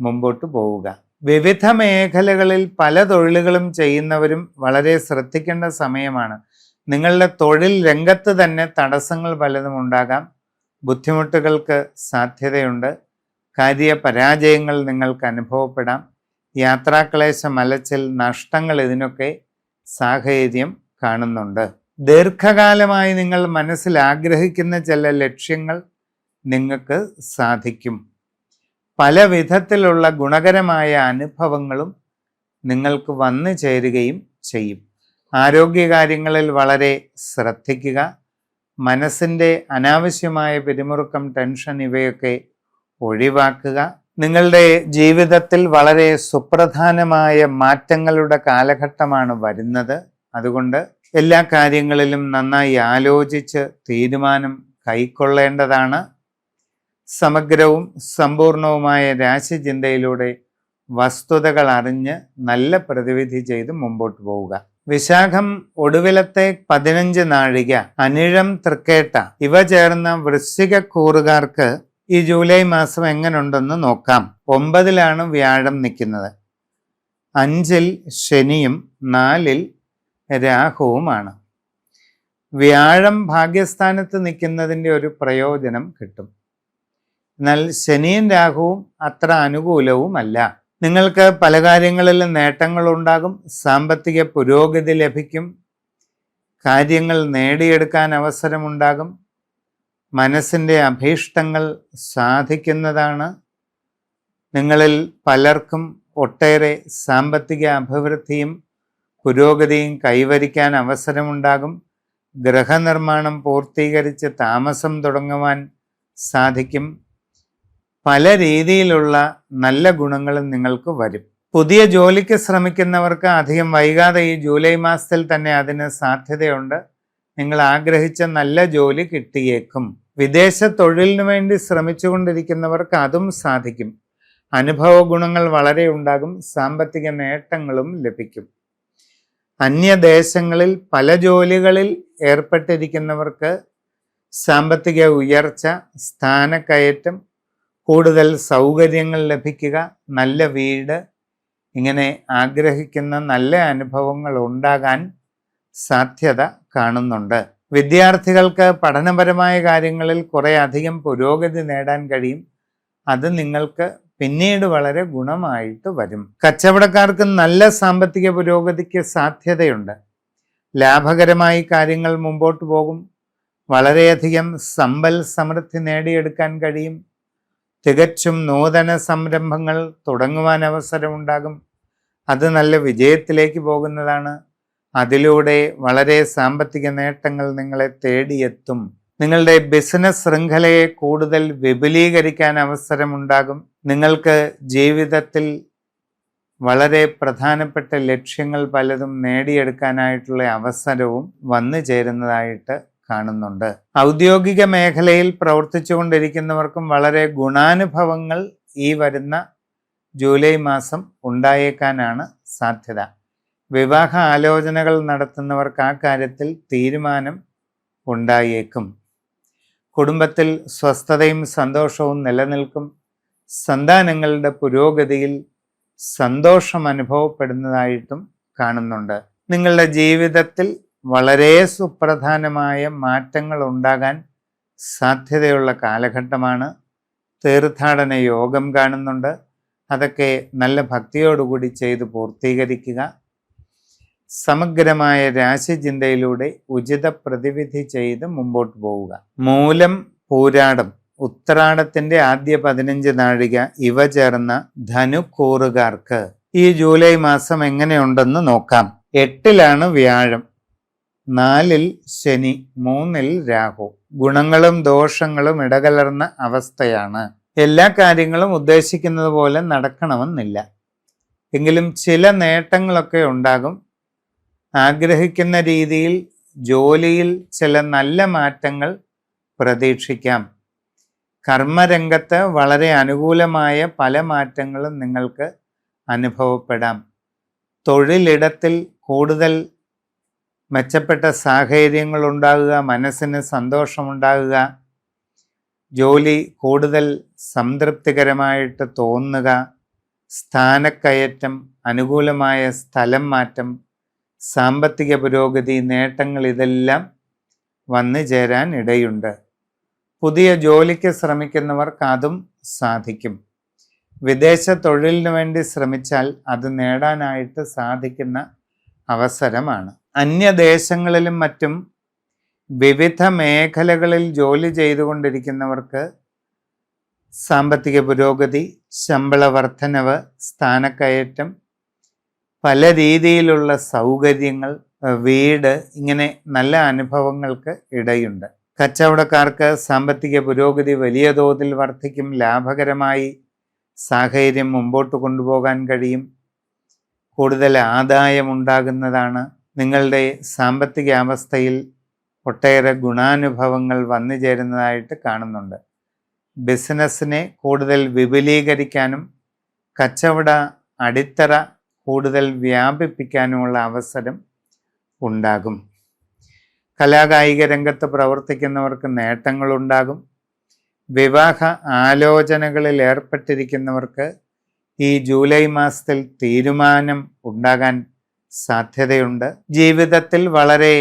മുമ്പോട്ട് പോവുക. വിവിധ മേഖലകളിൽ പല തൊഴിലുകളും ചെയ്യുന്നവരും വളരെ ശ്രദ്ധിക്കേണ്ട സമയമാണ്. നിങ്ങളുടെ തൊഴിൽ രംഗത്ത് തന്നെ തടസ്സങ്ങൾ പലതും ഉണ്ടാകാം. ബുദ്ധിമുട്ടുകൾക്ക് സാധ്യതയുണ്ട്. കാര്യപരാജയങ്ങൾ നിങ്ങൾക്ക് അനുഭവപ്പെടാം. യാത്രാക്ലേശം, അലച്ചിൽ, നഷ്ടങ്ങൾ ഇതിനൊക്കെ സാഹചര്യം കാണുന്നുണ്ട്. ദീർഘകാലമായി നിങ്ങൾ മനസ്സിൽ ആഗ്രഹിക്കുന്ന ചില ലക്ഷ്യങ്ങൾ നിങ്ങൾക്ക് സാധിക്കും. പല വിധത്തിലുള്ള ഗുണകരമായ അനുഭവങ്ങളും നിങ്ങൾക്ക് വന്നു ചേരുകയും ചെയ്യും. ആരോഗ്യകാര്യങ്ങളിൽ വളരെ ശ്രദ്ധിക്കുക. മനസ്സിൻ്റെ അനാവശ്യമായ പിരിമുറുക്കം, ടെൻഷൻ ഇവയൊക്കെ ഒഴിവാക്കുക. നിങ്ങളുടെ ജീവിതത്തിൽ വളരെ സുപ്രധാനമായ മാറ്റങ്ങളുടെ കാലഘട്ടമാണ് വരുന്നത്. അതുകൊണ്ട് എല്ലാ കാര്യങ്ങളിലും നന്നായി ആലോചിച്ച് തീരുമാനം കൈക്കൊള്ളേണ്ടതാണ്. സമഗ്രവും സമ്പൂർണവുമായ രാശിചിന്തയിലൂടെ വസ്തുതകൾ അറിഞ്ഞ് നല്ല പ്രതിവിധി ചെയ്ത് മുമ്പോട്ട് പോവുക. വിശാഖം ഒടുവിലത്തെ 15 നാഴിക, അനിഴം, തൃക്കേട്ട ഇവ ചേർന്ന വൃശ്ചികക്കൂറുകാർക്ക് ഈ ജൂലൈ മാസം എങ്ങനെയുണ്ടെന്ന് നോക്കാം. 9-ലാണ് വ്യാഴം നിൽക്കുന്നത്, 5-ൽ ശനിയും 4-ൽ രാഹുവുമാണ്. വ്യാഴം ഭാഗ്യസ്ഥാനത്ത് നിൽക്കുന്നതിൻ്റെ ഒരു പ്രയോജനം കിട്ടും. എന്നാൽ ശനിയും രാഹുവും അത്ര അനുകൂലവുമല്ല. നിങ്ങൾക്ക് പല കാര്യങ്ങളിലും നേട്ടങ്ങളുണ്ടാകും. സാമ്പത്തിക പുരോഗതി ലഭിക്കും. കാര്യങ്ങൾ നേടിയെടുക്കാൻ അവസരമുണ്ടാകും. മനസ്സിൻ്റെ അഭീഷ്ടങ്ങൾ സാധിക്കുന്നതാണ്. നിങ്ങളിൽ പലർക്കും ഒട്ടേറെ സാമ്പത്തിക അഭിവൃദ്ധിയും പുരോഗതിയും കൈവരിക്കാൻ അവസരമുണ്ടാകും. ഗൃഹനിർമ്മാണം പൂർത്തീകരിച്ച് താമസം തുടങ്ങുവാൻ സാധിക്കും. പല രീതിയിലുള്ള നല്ല ഗുണങ്ങളും നിങ്ങൾക്ക് വരും. പുതിയ ജോലിക്ക് ശ്രമിക്കുന്നവർക്ക് അധികം വൈകാതെ ഈ ജൂലൈ മാസത്തിൽ തന്നെ അതിന് സാധ്യതയുണ്ട്. നിങ്ങൾ ആഗ്രഹിച്ച നല്ല ജോലി കിട്ടിയേക്കും. വിദേശ തൊഴിലിനു വേണ്ടി ശ്രമിച്ചുകൊണ്ടിരിക്കുന്നവർക്ക് അതും സാധിക്കും. അനുഭവ ഗുണങ്ങൾ വളരെ ഉണ്ടാകും. സാമ്പത്തിക നേട്ടങ്ങളും ലഭിക്കും. അന്യദേശങ്ങളിൽ പല ജോലികളിൽ ഏർപ്പെട്ടിരിക്കുന്നവർക്ക് സാമ്പത്തിക ഉയർച്ച, സ്ഥാനക്കയറ്റം, കൂടുതൽ സൗകര്യങ്ങൾ ലഭിക്കുക, നല്ല വീട്, ഇങ്ങനെ ആഗ്രഹിക്കുന്ന നല്ല അനുഭവങ്ങൾ ഉണ്ടാകാൻ സാധ്യത കാണുന്നുണ്ട്. വിദ്യാർത്ഥികൾക്ക് പഠനപരമായ കാര്യങ്ങളിൽ കുറേ അധികം പുരോഗതി നേടാൻ കഴിയും. അത് നിങ്ങൾക്ക് പിന്നീട് വളരെ ഗുണമായിട്ട് വരും. കച്ചവടക്കാർക്ക് നല്ല സാമ്പത്തിക പുരോഗതിക്ക് സാധ്യതയുണ്ട്. ലാഭകരമായി കാര്യങ്ങൾ മുമ്പോട്ട് പോകും. വളരെയധികം സമ്പൽ സമൃദ്ധി നേടിയെടുക്കാൻ കഴിയും. തികച്ചും നൂതന സംരംഭങ്ങൾ തുടങ്ങുവാൻ അവസരമുണ്ടാകും. അത് നല്ല വിജയത്തിലേക്ക് പോകുന്നതാണ്. അതിലൂടെ വളരെ സാമ്പത്തിക നേട്ടങ്ങൾ നിങ്ങളെ തേടിയെത്തും. നിങ്ങളുടെ ബിസിനസ് ശൃംഖലയെ കൂടുതൽ വിപുലീകരിക്കാൻ അവസരമുണ്ടാകും. നിങ്ങൾക്ക് ജീവിതത്തിൽ വളരെ പ്രധാനപ്പെട്ട ലക്ഷ്യങ്ങൾ പലതും നേടിയെടുക്കാനായിട്ടുള്ള അവസരവും വന്നു ചേരുന്നതായിട്ട് കാണുന്നുണ്ട്. ഔദ്യോഗിക മേഖലയിൽ പ്രവർത്തിച്ചു കൊണ്ടിരിക്കുന്നവർക്കും വളരെ ഗുണാനുഭവങ്ങൾ ഈ വരുന്ന ജൂലൈ മാസം ഉണ്ടായേക്കാനാണ് സാധ്യത. വിവാഹ ആലോചനകൾ നടത്തുന്നവർക്ക് ആ കാര്യത്തിൽ തീരുമാനം ഉണ്ടായേക്കും. കുടുംബത്തിൽ സ്വസ്ഥതയും സന്തോഷവും നിലനിൽക്കും. സന്താനങ്ങളുടെ പുരോഗതിയിൽ സന്തോഷം അനുഭവപ്പെടുന്നതായിട്ടും കാണുന്നുണ്ട്. നിങ്ങളുടെ ജീവിതത്തിൽ വളരെ സുപ്രധാനമായ മാറ്റങ്ങൾ ഉണ്ടാകാൻ സാധ്യതയുള്ള കാലഘട്ടമാണ്. തീർത്ഥാടന യോഗം കാണുന്നുണ്ട്. അതൊക്കെ നല്ല ഭക്തിയോടുകൂടി ചെയ്ത് പൂർത്തീകരിക്കുക. സമഗ്രമായ രാശിചിന്തയിലൂടെ ഉചിത പ്രതിവിധി ചെയ്ത് മുമ്പോട്ട് പോവുക. മൂലം, പൂരാടം, ഉത്രാടത്തിന്റെ ആദ്യ 15 നാഴിക ഇവ ചേർന്ന ധനുക്കൂറുകാർക്ക് ഈ ജൂലൈ മാസം എങ്ങനെയുണ്ടെന്ന് നോക്കാം. 8-ലാണ് വ്യാഴം, 4-ൽ ശനി, 3-ൽ രാഹു. ഗുണങ്ങളും ദോഷങ്ങളും ഇടകലർന്ന അവസ്ഥയാണ്. എല്ലാ കാര്യങ്ങളും ഉദ്ദേശിക്കുന്നത് പോലെ നടക്കണമെന്നില്ല. എങ്കിലും ചില നേട്ടങ്ങളൊക്കെ ഉണ്ടാകും. ആഗ്രഹിക്കുന്ന രീതിയിൽ ജോലിയിൽ ചില നല്ല മാറ്റങ്ങൾ പ്രതീക്ഷിക്കാം. കർമ്മരംഗത്ത് വളരെ അനുകൂലമായ പല മാറ്റങ്ങളും നിങ്ങൾക്ക് അനുഭവപ്പെടാം. തൊഴിലിടത്തിൽ കൂടുതൽ മെച്ചപ്പെട്ട സാഹചര്യങ്ങൾ ഉണ്ടാകുക, മനസ്സിന് സന്തോഷമുണ്ടാകുക, ജോലി കൂടുതൽ സംതൃപ്തികരമായിട്ട് തോന്നുക, സ്ഥാനക്കയറ്റം, അനുകൂലമായ സ്ഥലം മാറ്റം, സാമ്പത്തിക പുരോഗതി, നേട്ടങ്ങൾ ഇതെല്ലാം വന്നു ചേരാൻ ഇടയുണ്ട്. പുതിയ ജോലിക്ക് ശ്രമിക്കുന്നവർക്ക് അതും സാധിക്കും. വിദേശ തൊഴിലിനു വേണ്ടി ശ്രമിച്ചാൽ അത് നേടാനായിട്ട് സാധിക്കുന്ന അവസരമാണ്. അന്യദേശങ്ങളിലും മറ്റും വിവിധ മേഖലകളിൽ ജോലി ചെയ്തുകൊണ്ടിരിക്കുന്നവർക്ക് സാമ്പത്തിക പുരോഗതി, ശമ്പള വർധനവ്, സ്ഥാനക്കയറ്റം, പല രീതിയിലുള്ള സൗകര്യങ്ങൾ, വീട്, ഇങ്ങനെ നല്ല അനുഭവങ്ങൾക്ക് ഇടയുണ്ട്. കച്ചവടക്കാർക്ക് സാമ്പത്തിക പുരോഗതി വലിയ തോതിൽ വർദ്ധിക്കും. ലാഭകരമായി സാഹചര്യം മുമ്പോട്ട് കൊണ്ടുപോകാൻ കഴിയും. കൂടുതൽ ആദായമുണ്ടാകുന്നതാണ്. നിങ്ങളുടെ സാമ്പത്തിക അവസ്ഥയിൽ ഒട്ടേറെ ഗുണാനുഭവങ്ങൾ വന്നു ചേരുന്നതായിട്ട് കാണുന്നുണ്ട്. ബിസിനസ്സിനെ കൂടുതൽ വിപുലീകരിക്കാനും കച്ചവട അടിത്തറ കൂടുതൽ വ്യാപിപ്പിക്കാനുമുള്ള അവസരം ഉണ്ടാകും. കലാകായിക രംഗത്ത് പ്രവർത്തിക്കുന്നവർക്ക് നേട്ടങ്ങളുണ്ടാകും. വിവാഹ ആലോചനകളിൽ ഏർപ്പെട്ടിരിക്കുന്നവർക്ക് ഈ ജൂലൈ മാസത്തിൽ തീരുമാനം ഉണ്ടാകാൻ സാധ്യതയുണ്ട്. ജീവിതത്തിൽ വളരെ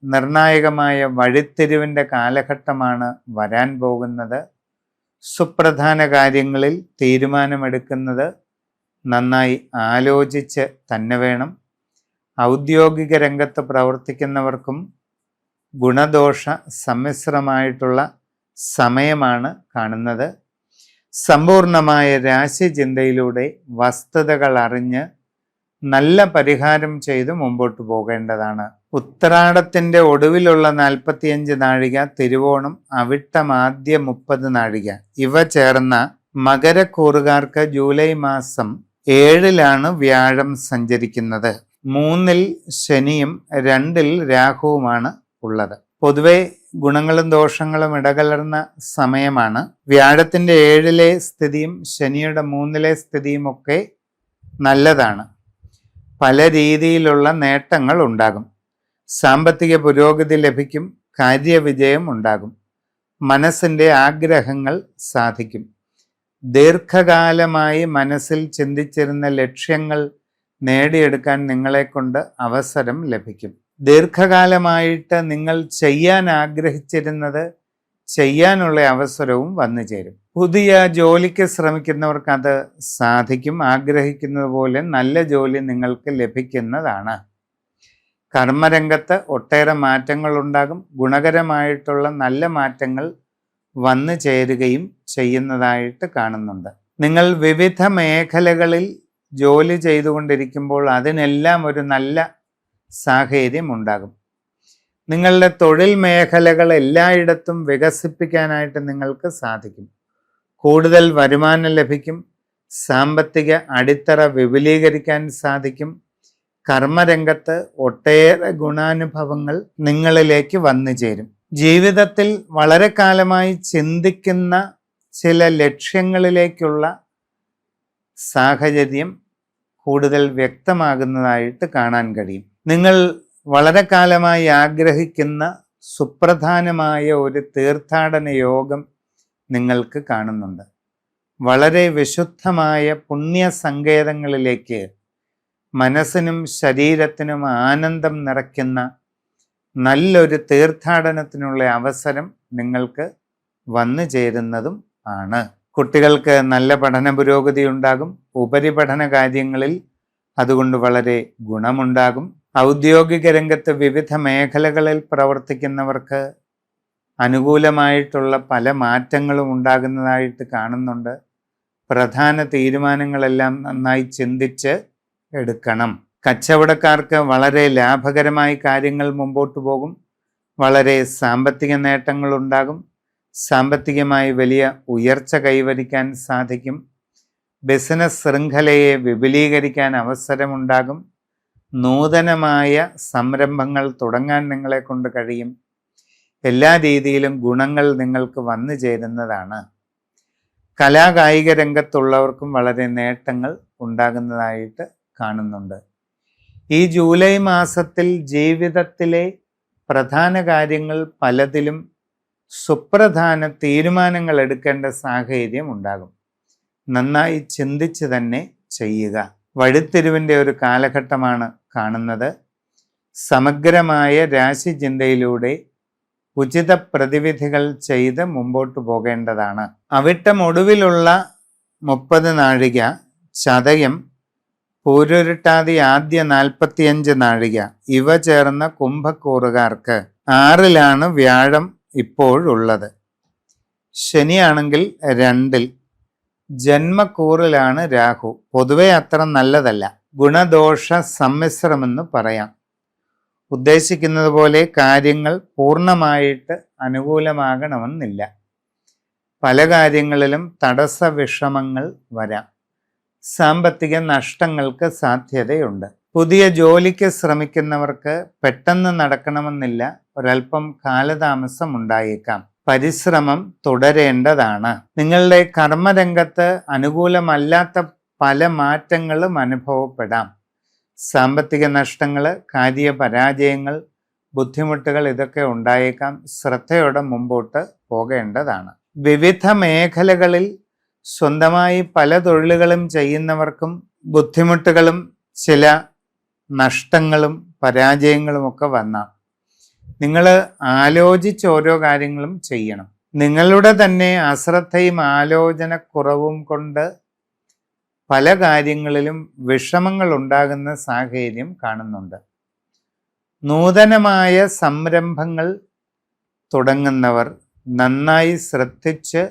നിർണായകമായ വഴിത്തിരിവിൻ്റെ കാലഘട്ടമാണ് വരാൻ പോകുന്നത്. സുപ്രധാന കാര്യങ്ങളിൽ തീരുമാനമെടുക്കുന്നത് നന്നായി ആലോചിച്ച് തന്നെ വേണം. ഔദ്യോഗിക രംഗത്ത് പ്രവർത്തിക്കുന്നവർക്കും ഗുണദോഷ സമ്മിശ്രമായിട്ടുള്ള സമയമാണ് കാണുന്നത്. സമ്പൂർണമായ രാശിചിന്തയിലൂടെ വസ്തുതകൾ അറിഞ്ഞ് നല്ല പരിഹാരം ചെയ്ത് മുമ്പോട്ട് പോകേണ്ടതാണ്. ഉത്രാടത്തിൻ്റെ ഒടുവിലുള്ള 45 നാഴിക, തിരുവോണം, അവിട്ടം ആദ്യ 30 നാഴിക ഇവ ചേർന്ന മകരക്കൂറുകാർക്ക് ജൂലൈ മാസം 7-ലാണ് വ്യാഴം സഞ്ചരിക്കുന്നത്. 3-ൽ ശനിയും 2-ൽ രാഹുവുമാണ് ഉള്ളത്. പൊതുവെ ഗുണങ്ങളും ദോഷങ്ങളും ഇടകലർന്ന സമയമാണ്. വ്യാഴത്തിൻ്റെ 7-ലെ സ്ഥിതിയും ശനിയുടെ 3-ലെ സ്ഥിതിയും ഒക്കെ നല്ലതാണ്. പല രീതിയിലുള്ള നേട്ടങ്ങൾ ഉണ്ടാകും. സാമ്പത്തിക പുരോഗതി ലഭിക്കും. കാര്യവിജയം ഉണ്ടാകും. മനസ്സിൻ്റെ ആഗ്രഹങ്ങൾ സാധിക്കും. ദീർഘകാലമായി മനസ്സിൽ ചിന്തിച്ചിരുന്ന ലക്ഷ്യങ്ങൾ നേടിയെടുക്കാൻ നിങ്ങളെക്കൊണ്ട് അവസരം ലഭിക്കും. ദീർഘകാലമായിട്ട് നിങ്ങൾ ചെയ്യാൻ ആഗ്രഹിച്ചിരുന്നത് ചെയ്യാനുള്ള അവസരവും വന്നു ചേരും. പുതിയ ജോലിക്ക് ശ്രമിക്കുന്നവർക്ക് അത് സാധിക്കും. ആഗ്രഹിക്കുന്നത് പോലെ നല്ല ജോലി നിങ്ങൾക്ക് ലഭിക്കുന്നതാണ്. കർമ്മരംഗത്ത് ഒട്ടേറെ മാറ്റങ്ങൾ ഉണ്ടാകും. ഗുണകരമായിട്ടുള്ള നല്ല മാറ്റങ്ങൾ വന്നു ചേരുകയും ചെയ്യുന്നതായിട്ട് കാണുന്നുണ്ട്. നിങ്ങൾ വിവിധ മേഖലകളിൽ ജോലി ചെയ്തുകൊണ്ടിരിക്കുമ്പോൾ അതിനെല്ലാം ഒരു നല്ല സാഹചര്യം ഉണ്ടാകും. നിങ്ങളുടെ തൊഴിൽ മേഖലകൾ എല്ലായിടത്തും വികസിപ്പിക്കാനായിട്ട് നിങ്ങൾക്ക് സാധിക്കും. കൂടുതൽ വരുമാനം ലഭിക്കും. സാമ്പത്തിക അടിത്തറ വിപുലീകരിക്കാൻ സാധിക്കും. കർമ്മരംഗത്ത് ഒട്ടേറെ ഗുണാനുഭവങ്ങൾ നിങ്ങളിലേക്ക് വന്നു ചേരും. ജീവിതത്തിൽ വളരെ കാലമായി ചിന്തിക്കുന്ന ചില ലക്ഷ്യങ്ങളിലേക്കുള്ള സാഹചര്യം കൂടുതൽ വ്യക്തമാകുന്നതായിട്ട് കാണാൻ കഴിയും. നിങ്ങൾ വളരെ കാലമായി ആഗ്രഹിക്കുന്ന സുപ്രധാനമായ ഒരു തീർത്ഥാടന യോഗം നിങ്ങൾക്ക് കാണുന്നുണ്ട്. വളരെ വിശുദ്ധമായ പുണ്യ സങ്കേതങ്ങളിലേക്ക് മനസ്സിനും ശരീരത്തിനും ആനന്ദം നിറയ്ക്കുന്ന നല്ലൊരു തീർത്ഥാടനത്തിനുള്ള അവസരം നിങ്ങൾക്ക് വന്നു ചേരുന്നതും ആണ്. കുട്ടികൾക്ക് നല്ല പഠന പുരോഗതി ഉണ്ടാകും. ഉപരിപഠന കാര്യങ്ങളിൽ അതുകൊണ്ട് വളരെ ഗുണമുണ്ടാകും. ഔദ്യോഗിക രംഗത്ത് വിവിധ മേഖലകളിൽ പ്രവർത്തിക്കുന്നവർക്ക് അനുകൂലമായിട്ടുള്ള പല മാറ്റങ്ങളും ഉണ്ടാകുന്നതായിട്ട് കാണുന്നുണ്ട്. പ്രധാന തീരുമാനങ്ങളെല്ലാം നന്നായി ചിന്തിച്ച് എടുക്കണം. കച്ചവടക്കാർക്ക് വളരെ ലാഭകരമായി കാര്യങ്ങൾ മുമ്പോട്ട് പോകും. വളരെ സാമ്പത്തിക നേട്ടങ്ങളുണ്ടാകും. സാമ്പത്തികമായി വലിയ ഉയർച്ച കൈവരിക്കാൻ സാധിക്കും. ബിസിനസ് ശൃംഖലയെ വിപുലീകരിക്കാൻ അവസരമുണ്ടാകും. നൂതനമായ സംരംഭങ്ങൾ തുടങ്ങാൻ നിങ്ങളെ കൊണ്ട് കഴിയും. എല്ലാ രീതിയിലും ഗുണങ്ങൾ നിങ്ങൾക്ക് വന്നു ചേരുന്നതാണ്. കലാകായിക രംഗത്തുള്ളവർക്കും വളരെ നേട്ടങ്ങൾ ഉണ്ടാകുന്നതായിട്ട് കാണുന്നുണ്ട്. ഈ ജൂലൈ മാസത്തിൽ ജീവിതത്തിലെ പ്രധാന കാര്യങ്ങൾ പലതിലും സുപ്രധാന തീരുമാനങ്ങൾ എടുക്കേണ്ട സാഹചര്യം ഉണ്ടാകും. നന്നായി ചിന്തിച്ച് തന്നെ ചെയ്യുക. വഴിത്തിരിവിൻ്റെ ഒരു കാലഘട്ടമാണ് കാണുന്നത്. സമഗ്രമായ രാശിചിന്തയിലൂടെ ഉചിത പ്രതിവിധികൾ ചെയ്ത് മുമ്പോട്ട് പോകേണ്ടതാണ്. അവിട്ടം ഒടുവിലുള്ള 30 നാഴിക, ചതയം, പൂരുരുട്ടാതി ആദ്യ 45 നാഴിക ഇവ ചേർന്ന കുംഭക്കൂറുകാർക്ക് 6-ലാണ് വ്യാഴം ഇപ്പോഴുള്ളത്. ശനിയാണെങ്കിൽ 2-ൽ. ജന്മക്കൂറിലാണ് രാഹു. പൊതുവെ അത്ര നല്ലതല്ല. ഗുണദോഷ സമ്മിശ്രമെന്ന് പറയാം. ഉദ്ദേശിക്കുന്നത് പോലെ കാര്യങ്ങൾ പൂർണ്ണമായിട്ട് അനുകൂലമാകണമെന്നില്ല. പല കാര്യങ്ങളിലും തടസ്സ വിഷമങ്ങൾ വരാം. സാമ്പത്തിക നഷ്ടങ്ങൾക്ക് സാധ്യതയുണ്ട്. പുതിയ ജോലിക്ക് ശ്രമിക്കുന്നവർക്ക് പെട്ടെന്ന് നടക്കണമെന്നില്ല. ഒരൽപ്പം കാലതാമസം ഉണ്ടായേക്കാം. പരിശ്രമം തുടരേണ്ടതാണ്. നിങ്ങളുടെ കർമ്മരംഗത്ത് അനുകൂലമല്ലാത്ത പല മാറ്റങ്ങളും അനുഭവപ്പെടാം. സാമ്പത്തിക നഷ്ടങ്ങൾ, കാര്യപരാജയങ്ങൾ, ബുദ്ധിമുട്ടുകൾ ഇതൊക്കെ ഉണ്ടായേക്കാം. ശ്രദ്ധയോടെ മുമ്പോട്ട് പോകേണ്ടതാണ്. വിവിധ മേഖലകളിൽ സ്വന്തമായി പല തൊഴിലുകളും ചെയ്യുന്നവർക്കും ബുദ്ധിമുട്ടുകളും ചില നഷ്ടങ്ങളും പരാജയങ്ങളും ഒക്കെ വന്നാം. നിങ്ങൾ ആലോചിച്ച് ഓരോ കാര്യങ്ങളും ചെയ്യണം. നിങ്ങളുടെ തന്നെ അശ്രദ്ധയും ആലോചനക്കുറവും കൊണ്ട് പല കാര്യങ്ങളിലും വിഷമങ്ങൾ ഉണ്ടാകുന്ന സാഹചര്യം കാണുന്നുണ്ട്. നൂതനമായ സംരംഭങ്ങൾ തുടങ്ങുന്നവർ നന്നായി ശ്രദ്ധിച്ച്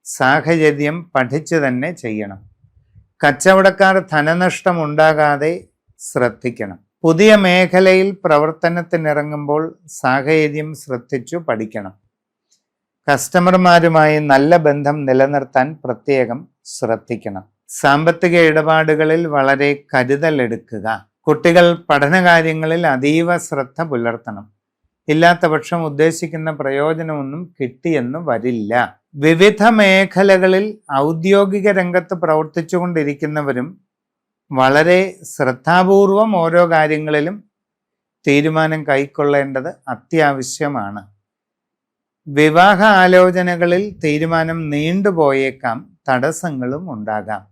സാഹചര്യം പഠിച്ച് തന്നെ ചെയ്യണം. കച്ചവടക്കാർ ധനനഷ്ടം ഉണ്ടാകാതെ ശ്രദ്ധിക്കണം. പുതിയ മേഖലയിൽ പ്രവർത്തനത്തിനിറങ്ങുമ്പോൾ സാഹചര്യം ശ്രദ്ധിച്ചു പഠിക്കണം. കസ്റ്റമർമാരുമായി നല്ല ബന്ധം നിലനിർത്താൻ പ്രത്യേകം ശ്രദ്ധിക്കണം. സാമ്പത്തിക ഇടപാടുകളിൽ വളരെ കരുതലെടുക്കുക. കുട്ടികൾ പഠനകാര്യങ്ങളിൽ അതീവ ശ്രദ്ധ പുലർത്തണം. ഇല്ലാത്ത പക്ഷം ഉദ്ദേശിക്കുന്ന പ്രയോജനമൊന്നും കിട്ടിയെന്ന് വരില്ല. വിവിധ മേഖലകളിൽ ഔദ്യോഗിക രംഗത്ത് പ്രവർത്തിച്ചുകൊണ്ടിരിക്കുന്നവരും വളരെ ശ്രദ്ധാപൂർവം ഓരോ കാര്യങ്ങളിലും തീരുമാനം കൈക്കൊള്ളേണ്ടത് അത്യാവശ്യമാണ്. വിവാഹ ആലോചനകളിൽ തീരുമാനം നീണ്ടുപോയേക്കാം, തടസ്സങ്ങളും ഉണ്ടാകാം.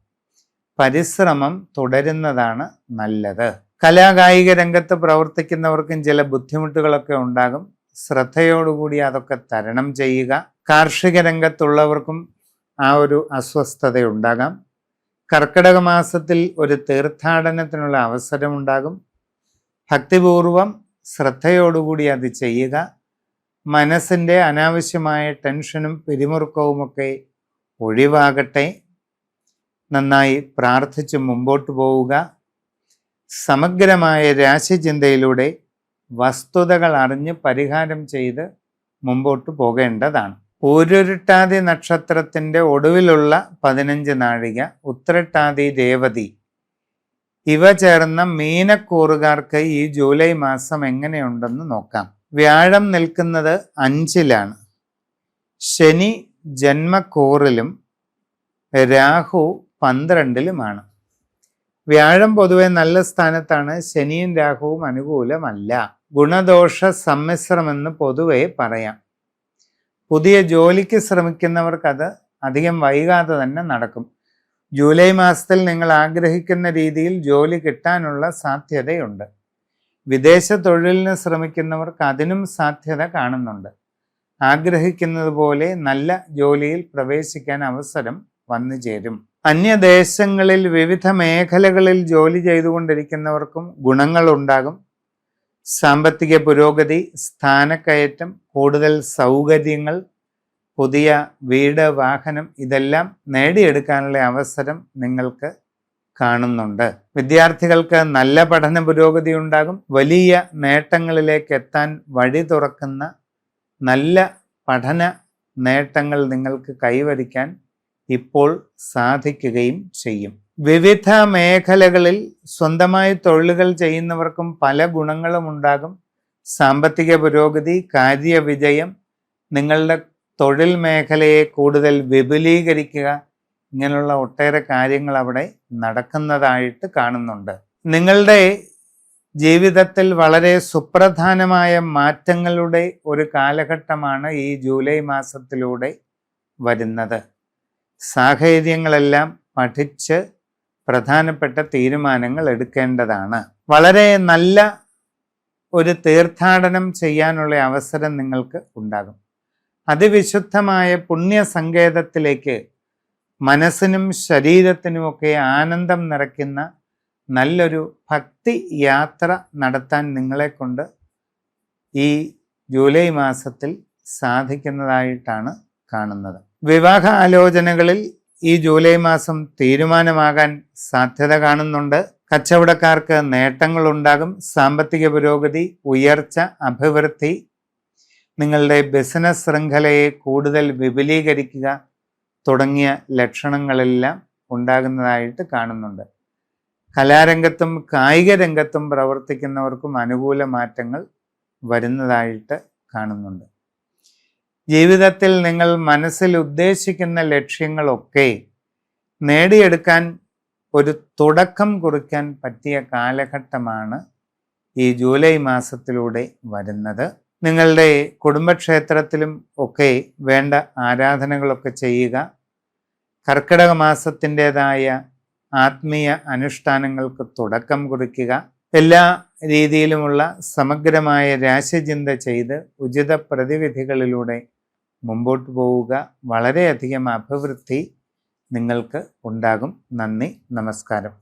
പരിശ്രമം തുടരുന്നതാണ് നല്ലത്. കലാകായിക രംഗത്ത് പ്രവർത്തിക്കുന്നവർക്കും ചില ബുദ്ധിമുട്ടുകളൊക്കെ ഉണ്ടാകും. ശ്രദ്ധയോടുകൂടി അതൊക്കെ തരണം ചെയ്യുക. കാർഷിക രംഗത്തുള്ളവർക്കും ആ ഒരു അസ്വസ്ഥതയുണ്ടാകാം. കർക്കിടക മാസത്തിൽ ഒരു തീർത്ഥാടനത്തിനുള്ള അവസരമുണ്ടാകും. ഭക്തിപൂർവം ശ്രദ്ധയോടുകൂടി അത് ചെയ്യുക. മനസ്സിൻ്റെ അനാവശ്യമായ ടെൻഷനും പിരിമുറുക്കവുമൊക്കെ ഒഴിവാകട്ടെ. നന്നായി പ്രാർത്ഥിച്ച് മുമ്പോട്ട് പോവുക. സമഗ്രമായ രാശിചിന്തയിലൂടെ വസ്തുതകൾ അറിഞ്ഞ് പരിഹാരം ചെയ്ത് മുമ്പോട്ട് പോകേണ്ടതാണ്. പൂരുരുട്ടാതി നക്ഷത്രത്തിൻ്റെ ഒടുവിലുള്ള 15 നാഴിക, ഉത്രട്ടാതി, രേവതി ഇവ ചേർന്ന മീനക്കൂറുകാർക്ക് ഈ ജൂലൈ മാസം എങ്ങനെയുണ്ടെന്ന് നോക്കാം. വ്യാഴം നിൽക്കുന്നത് 5-ലാണ്. ശനി ജന്മക്കൂറിലും രാഹു 12-ലുമാണ്. വ്യാഴം പൊതുവെ നല്ല സ്ഥാനത്താണ്. ശനിയും രാഹുവും അനുകൂലമല്ല. ഗുണദോഷ സമ്മിശ്രമെന്ന് പൊതുവെ പറയാം. പുതിയ ജോലിക്ക് ശ്രമിക്കുന്നവർക്ക് അത് അധികം വൈകാതെ തന്നെ നടക്കും. ജൂലൈ മാസത്തിൽ നിങ്ങൾ ആഗ്രഹിക്കുന്ന രീതിയിൽ ജോലി കിട്ടാനുള്ള സാധ്യതയുണ്ട്. വിദേശ തൊഴിലിന് ശ്രമിക്കുന്നവർക്ക് അതിനും സാധ്യത കാണുന്നുണ്ട്. ആഗ്രഹിക്കുന്നത് പോലെ നല്ല ജോലിയിൽ പ്രവേശിക്കാൻ അവസരം വന്നു ചേരും. അന്യദേശങ്ങളിൽ വിവിധ മേഖലകളിൽ ജോലി ചെയ്തുകൊണ്ടിരിക്കുന്നവർക്കും ഗുണങ്ങളുണ്ടാകും. സാമ്പത്തിക പുരോഗതി, സ്ഥാനക്കയറ്റം, കൂടുതൽ സൗകര്യങ്ങൾ, പുതിയ വീട്, വാഹനം ഇതെല്ലാം നേടിയെടുക്കാനുള്ള അവസരം നിങ്ങൾക്ക് കാണുന്നുണ്ട്. വിദ്യാർത്ഥികൾക്ക് നല്ല പഠന പുരോഗതി ഉണ്ടാകും. വലിയ നേട്ടങ്ങളിലേക്ക് എത്താൻ വഴി തുറക്കുന്ന നല്ല പഠന നേട്ടങ്ങൾ നിങ്ങൾക്ക് കൈവരിക്കാൻ ഇപ്പോൾ സാധിക്കുകയും ചെയ്യും. വിവിധ മേഖലകളിൽ സ്വന്തമായി തൊഴിലുകൾ ചെയ്യുന്നവർക്കും പല ഗുണങ്ങളും ഉണ്ടാകും. സാമ്പത്തിക പുരോഗതി, കാര്യവിജയം, നിങ്ങളുടെ തൊഴിൽ മേഖലയെ കൂടുതൽ വിപുലീകരിക്കുക, ഇങ്ങനെയുള്ള ഒട്ടേറെ കാര്യങ്ങൾ അവിടെ നടക്കുന്നതായിട്ട് കാണുന്നുണ്ട്. നിങ്ങളുടെ ജീവിതത്തിൽ വളരെ സുപ്രധാനമായ മാറ്റങ്ങളുടെ ഒരു കാലഘട്ടമാണ് ഈ ജൂലൈ മാസത്തിലൂടെ വരുന്നത്. സാഹചര്യങ്ങളെല്ലാം പഠിച്ച് പ്രധാനപ്പെട്ട തീരുമാനങ്ങൾ എടുക്കേണ്ടതാണ്. വളരെ നല്ല ഒരു തീർത്ഥാടനം ചെയ്യാനുള്ള അവസരം നിങ്ങൾക്ക് ഉണ്ടാകും. അതിവിശുദ്ധമായ പുണ്യ സങ്കേതത്തിലേക്ക് മനസ്സിനും ശരീരത്തിനുമൊക്കെ ആനന്ദം നിറയ്ക്കുന്ന നല്ലൊരു ഭക്തി യാത്ര നടത്താൻ നിങ്ങളെക്കൊണ്ട് ഈ ജൂലൈ മാസത്തിൽ സാധിക്കുന്നതായിട്ടാണ് കാണുന്നത്. വിവാഹ ആലോചനകളിൽ ഈ ജൂലൈ മാസം തീരുമാനമാകാൻ സാധ്യത കാണുന്നുണ്ട്. കച്ചവടക്കാർക്ക് നേട്ടങ്ങളുണ്ടാകും. സാമ്പത്തിക പുരോഗതി, ഉയർച്ച, അഭിവൃദ്ധി, നിങ്ങളുടെ ബിസിനസ് ശൃംഖലയെ കൂടുതൽ വിപുലീകരിക്കുക തുടങ്ങിയ ലക്ഷണങ്ങളെല്ലാം ഉണ്ടാകുന്നതായിട്ട് കാണുന്നുണ്ട്. കലാരംഗത്തും കായിക രംഗത്തും പ്രവർത്തിക്കുന്നവർക്കും അനുകൂല മാറ്റങ്ങൾ വരുന്നതായിട്ട് കാണുന്നുണ്ട്. ജീവിതത്തിൽ നിങ്ങൾ മനസ്സിൽ ഉദ്ദേശിക്കുന്ന ലക്ഷ്യങ്ങളൊക്കെ നേടിയെടുക്കാൻ ഒരു തുടക്കം കുറിക്കാൻ പറ്റിയ കാലഘട്ടമാണ് ഈ ജൂലൈ മാസത്തിലൂടെ വരുന്നത്. നിങ്ങളുടെ കുടുംബക്ഷേത്രത്തിലും ഒക്കെ വേണ്ട ആരാധനകളൊക്കെ ചെയ്യുക. കർക്കിടക മാസത്തിൻ്റെതായ ആത്മീയ അനുഷ്ഠാനങ്ങൾക്ക് തുടക്കം കുറിക്കുക. എല്ലാ രീതിയിലുമുള്ള സമഗ്രമായ രാശിചിന്ത ചെയ്ത് ഉചിത പ്രതിവിധികളിലൂടെ മുമ്പോട്ട് പോവുക. വളരെയധികം അഭിവൃദ്ധി നിങ്ങൾക്ക് ഉണ്ടാകും. നന്ദി, നമസ്കാരം.